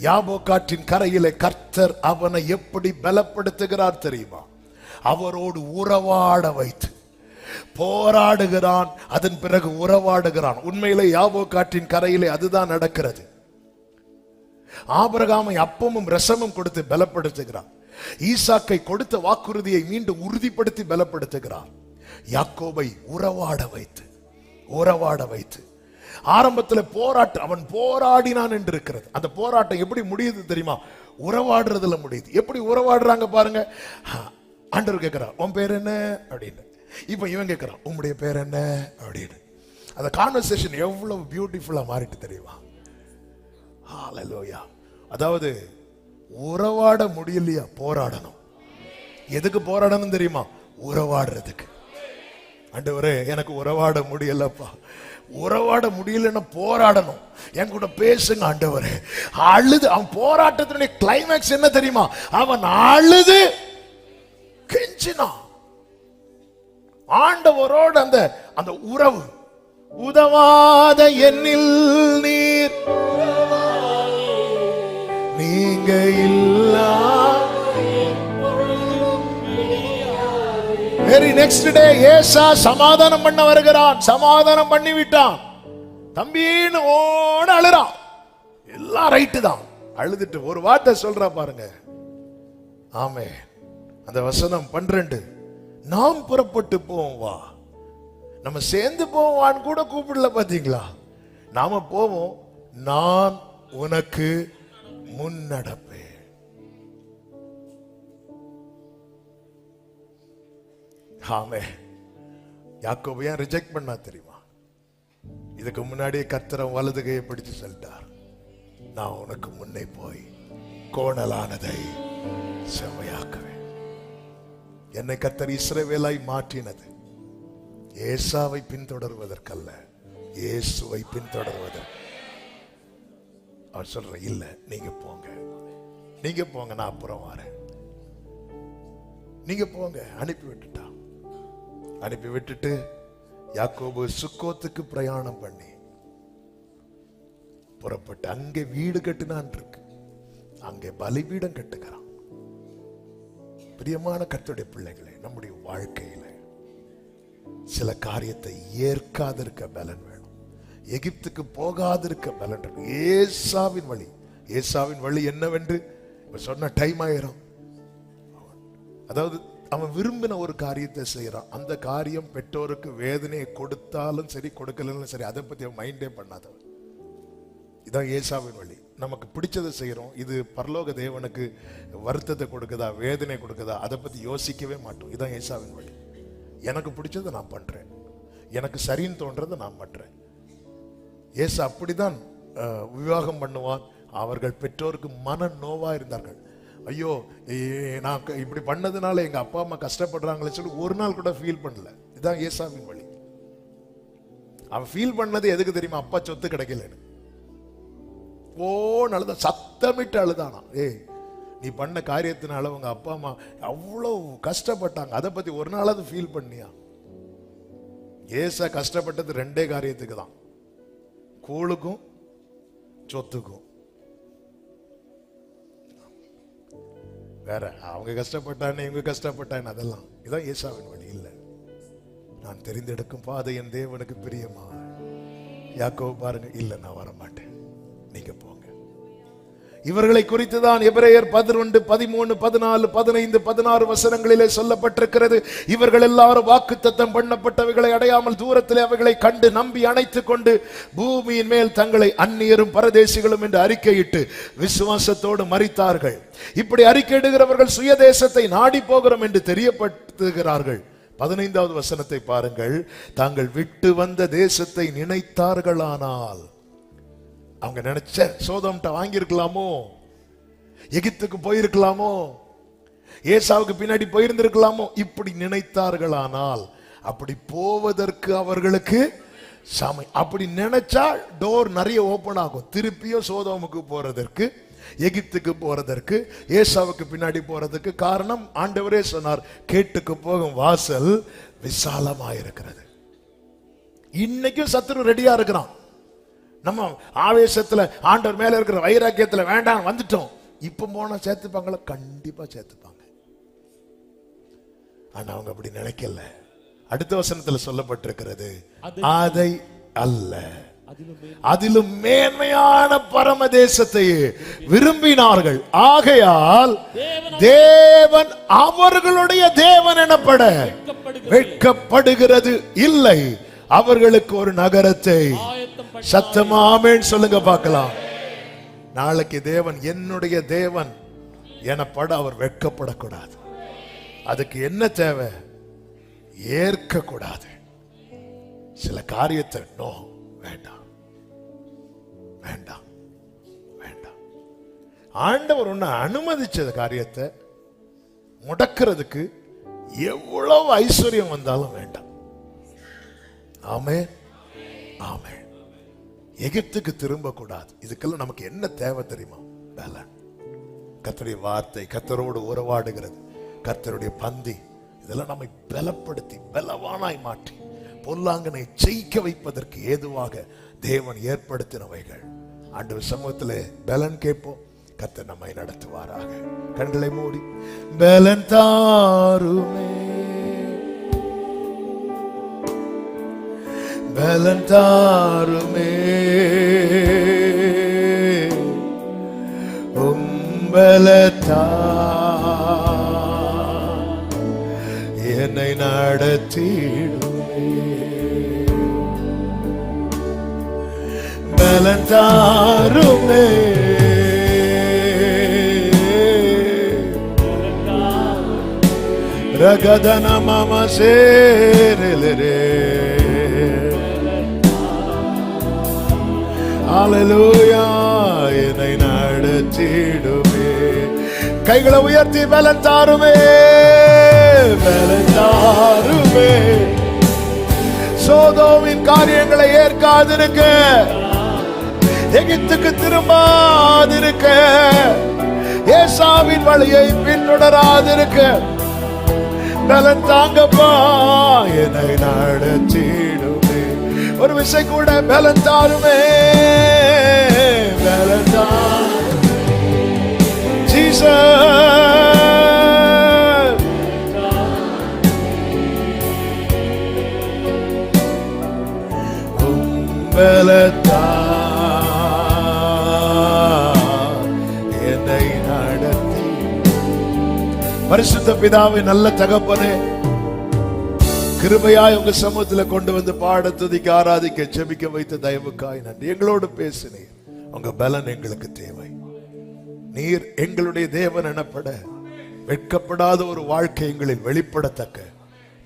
யாபோக்காற்றின் கரையிலே கர்த்தர் அவனை எப்படி பலப்படுத்துகிறார் தெரியுமா? அவரோடு உறவாட வைத்து போராடுகிறான், அதன் பிறகு உறவாடுகிறான். உண்மையிலே யாபோக்காற்றின் கரையிலே அதுதான் நடக்கிறது. ஆபிரகாமை அப்பமும் ரசமும் கொடுத்து பலப்படுத்துகிறார். ஈசாக்கை கொடுத்த வாக்குறுதியை மீண்டும் உறுதிப்படுத்தி பலப்படுத்துகிறார். யாக்கோபை உறவாட வைத்து ஆரம்பத்தில் போராட்டம், அவன் போராடினான் என்று இருக்கிறது. அந்த போராட்டம் எப்படி முடியுது தெரியுமா? உறவாடுறதுல முடியுது. எப்படி உறவாடுறாங்க பாருங்க. ஆண்டவர் கேட்கிறார், உன் பேர் என்ன அப்படின்னு. இப்ப இவன் கேட்கிறான், உம்முடைய பேர் என்ன அப்படின்னு. அந்த கான்வர்சேஷன் எவ்வளவு பியூட்டிஃபுல்லா மாறிட்டு தெரியுமா? ஹல்லேலூயா. அதாவது உறவாட முடியலையா, போராடணும். எதுக்கு போராடணும் தெரியுமா? உறவாடுறதுக்கு. ஆண்டவரே எனக்கு உறவாட முடியலப்பா, உறவாட முடியலன்னா போராடணும், என் கூட பேசுங்க ஆண்டவரே. அழுது, அவன் போராட்டத்தினுடைய கிளைமேக்ஸ் என்ன தெரியுமா? அவன் அழுது கெஞ்சினான் ஆண்டவரோட. அந்த அந்த உறவு, உதவாத என்னில் நீர் நீங்க இல்லா. வெரி நெக்ஸ்ட் டே ஏசா சமாதானம் பண்ண வருகிறான். சமாதானம் பண்ணி விட்டான். தம்பின்னு ஓட அழுறான். எல்லாம் ரைட்டு தான். அழுதுட்டு ஒரு வார்த்தை சொல்றா பாருங்க. ஆமே, அந்த வசனம் 12, நாம் புறப்பட்டு போவோம் வா. நம்ம சேர்ந்து போவான்னு கூட கூப்பிடல பாத்தீங்களா? நாம போவோம், நான் உனக்கு முன்னடப்பேன். ஆமே, யாக்கோபு ஏன் ரிஜெக்ட் பண்ணா தெரியுமா? இதுக்கு முன்னாடியே கர்த்தர் வலது கையை பிடிச்சு சொல்லிட்டார், நான் உனக்கு முன்னே போய் கோணலானதை செம்மையாக்குவேன். என்னை கர்த்தர் இஸ்ரவேலாய் மாற்றினது ஏசாவை பின்தொடர்வதற்கல்ல, இயேசுவை பின்தொடர்வதற்கு. அவர் சொல்ற, இல்ல நீங்க போங்க, நீங்க போங்க, நான் அப்புறம் வரேன், நீங்க போங்க. அனுப்பி விட்டுட்டு யாக்கோபு சுக்கோத்துக்கு பிரயாணம் பண்ணி புறப்பட்டு அங்கே வீடு கட்டினான் இருக்கு. அங்கே பலிபீடம் கட்டுகிறான். பிரியமான கர்த்தருடைய பிள்ளைகளே, நம்முடைய வாழ்க்கையில சில காரியத்தை ஏற்காதிருக்க பலன் வேணும். எகிப்துக்கு போகாதிருக்க பலன் வேணும். ஏசாவின் வழி என்னவென்று சொன்ன டைம் ஆயிரும். அதாவது அவன் விரும்பின ஒரு காரியத்தை செய்யறான். அந்த காரியம் பெற்றோருக்கு வேதனையை கொடுத்தாலும் சரி கொடுக்கலன்னு சரி அதை பத்தி அவன் மைண்டே பண்ணாதவன். இதான் ஏசாவின் வழி. நமக்கு பிடிச்சதை செய்யறோம். இது பரலோக தேவனுக்கு வருத்தத்தை கொடுக்குதா வேதனை கொடுக்குதா அதை பத்தி யோசிக்கவே மாட்டோம். இதான் ஏசாவின் வழி. எனக்கு பிடிச்சதை நான் பண்றேன், எனக்கு சரின்னு தோன்றதை நான் பண்றேன். ஏசா அப்படிதான் விவாகம் பண்ணுவான். அவர்கள் பெற்றோருக்கு மன நோவா இருந்தார்கள். ஐயோ நான் இப்படி பண்ணதுனால எங்க அப்பா அம்மா கஷ்டப்படுறாங்களே சொல்லி ஒரு நாள் கூட ஃபீல் பண்ணல. இதுதான் ஏசாவின் வழி. அவன் ஃபீல் பண்ணது எதுக்கு தெரியுமா? அப்பா சொத்து கிடைக்கலன்னு. அழுத, சத்தமிட்டு அழுதானா. நீ பண்ண காரியத்தினால உங்க அப்பா அம்மா அவ்வளவு கஷ்டப்பட்டாங்க, அதை பத்தி ஒரு நாளாவது ஃபீல் பண்ணியா? ஏசா கஷ்டப்பட்டது ரெண்டே காரியத்துக்கு தான், கூழுக்கும் சொத்துக்கும். வேற அவங்க கஷ்டப்பட்டானே இவங்க கஷ்டப்பட்டானே அதெல்லாம். இதான் ஏசாவின் வழி. இல்லை, நான் தெரிந்தெடுக்கும் பாதை என் தேவனுக்கு பிரியமா. யாக்கோபு பாருங்க, இல்ல நான் வர மாட்டேன், நீங்க போங்க. இவர்களை குறித்து தான் எபிரேயர் 11, 13, 14, 15, 16 வசனங்களிலே சொல்லப்பட்டிருக்கிறது. இவர்கள் எல்லாரும் வாக்குத்தத்தம் பண்ணப்பட்டவைகளை அடையாமல் தூரத்திலே அவைகளை கண்டு நம்பி அணைத்துக் கொண்டு பூமியின் மேல் தங்களை அந்நியரும் பரதேசிகளும் என்று அறிக்கையிட்டு விசுவாசத்தோடு மரித்தார்கள். இப்படி அறிக்கையிடுகிறவர்கள் சுயதேசத்தை நாடி போகிறோம் என்று தெரியப்படுத்துகிறார்கள். 15வது வசனத்தை பாருங்கள். தாங்கள் விட்டு வந்த தேசத்தை நினைத்தார்களானால், அவங்க நினைச்ச சோதோம்ட்ட வாங்கியிருக்கலாமோ, எகிப்துக்கு போயிருக்கலாமோ, ஏசாவுக்கு பின்னாடி போயிருந்திருக்கலாமோ, இப்படி நினைத்தார்களானால், அப்படி போவதற்கு அவர்களுக்கு அப்படி நினைச்சா டோர் நிறைய ஓபன் ஆகும். திருப்பியும் சோதோமுக்கு போறதற்கு, எகிப்துக்கு போறதற்கு, ஏசாவுக்கு பின்னாடி போறதுக்கு. காரணம், ஆண்டவரே சொன்னார், கேட்டுக்கு போகும் வாசல் விசாலமாயிருக்கிறது. இன்னைக்கும் சத்துரு ரெடியா இருக்கிறான். நம்ம ஆவேசத்துல ஆண்டவர் மேல இருக்கிற வைராக்கியத்துல வேண்டாம் வந்துட்டோம். இப்ப போனா சேர்த்துப்பாங்களா? கண்டிப்பா சேர்த்துப்பாங்க. ஆனா அவங்க அப்படி நினைக்கல. அடுத்த வசனத்துல சொல்லப்பட்டிருக்கிறது, அதை அல்ல, அதிலும் மேன்மையான பரமதேசத்தை விரும்பினார்கள். ஆகையால் தேவன் அவர்களுடைய தேவன் எனப்பட வெட்கப்படுகிறது இல்லை. அவர்களுக்கு ஒரு நகரத்தை, சத்தமா ஆமென் சொல்லுங்க பார்க்கலாம். நாளைக்கு தேவன் என்னுடைய தேவன் எனப்பட அவர் வெட்கப்படக்கூடாது. அதுக்கு என்ன தேவை? ஏற்க கூடாது. சில காரியத்தை நோ, வேண்டாம் வேண்டாம் வேண்டாம். ஆண்டவர் ஒண்ணு அனுமதிச்ச காரியத்தை முடக்கிறதுக்கு எவ்வளவு ஐஸ்வர்யம் வந்தாலும் வேண்டாம். ஆமென் ஆமென். எகிப்துக்கு திரும்ப கூடாது. இதுக்கெல்லாம் நமக்கு என்ன தேவை தெரியுமா? பலன். கர்த்தருடைய வார்த்தை, கர்த்தரோடு உறவாடுகிறது, கர்த்தருடைய பந்தி, இதெல்லாம் நம்மை பலப்படுத்தி பலவானாய் மாற்றி பொல்லாங்கனை ஜெயிக்க வைப்பதற்கு ஏதுவாக தேவன் ஏற்படுத்தினவைகள். ஆண்டவர் சமூகத்திலே பலன் கேட்போம். கர்த்தர் நம்மை நடத்துவாராக. கண்களை மூடி, பலன் தாருமே, பலன் தாருமே, பலத்தா என்னை நடத்திடுமே, பலன் தாருமே, ரகதன மம சேரலே, ஹல்லேலூயா, என்னை நடத்திடுமே. கைகளை உயர்த்தி பலன் தாருமே, பலன் தாருமே. சோதோமின் காரியங்களை ஏற்காதிருக்க, எகிப்துக்கு திரும்பாதிருக்க, ஏசாவின் வழியை பின்தொடராதிருக்க பலன் தாங்கப்பா, என்னை நடத்திடுமே. ஒரு விசை கூட பலன் தாருமே, பலன் தாருமே ஜீசஸ். பலத்தா என்னை நடத்தி பரிசுத்த பிதாவே, நல்ல தகப்பனே, கிருபையாய் உங்க சமூகத்துல கொண்டு வந்து பாட, துதிக்க, ஆராதிக்க, ஜெபிக்க வைத்த தயவுக்காய் நன்றி. எங்களோடு பேசினீர். உங்க பலன் எங்களுக்கு தேவை. நீர் எங்களுடைய தேவன் எனப்பட வெட்கப்படாத ஒரு வாழ்க்கை எங்களில் வெளிப்படத்தக்க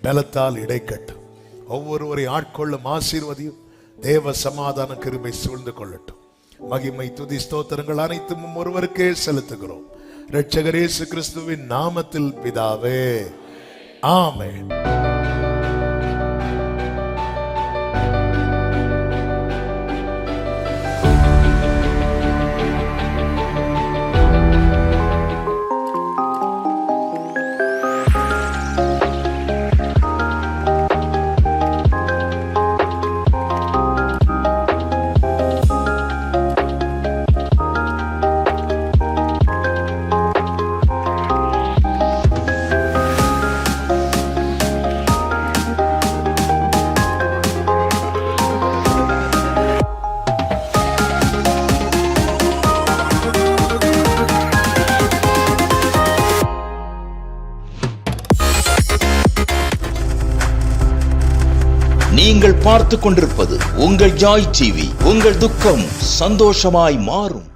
பலத்தால் இடைக்கட்டும். ஒவ்வொருவரை ஆட்கொள்ளும் ஆசீர்வதியும். தேவ சமாதான கிருபை சூழ்ந்து கொள்ளட்டும். மகிமை, துதி, ஸ்தோத்திரங்கள் அனைத்தும் ஒருவருக்கே செலுத்துகிறோம். இரட்சகர் இயேசு கிறிஸ்துவின் நாமத்தில் பிதாவே, ஆமென். நீங்கள் பார்த்துக் கொண்டிருப்பது உங்கள் ஜாய் டிவி. உங்கள் துக்கம் சந்தோஷமாய் மாறும்.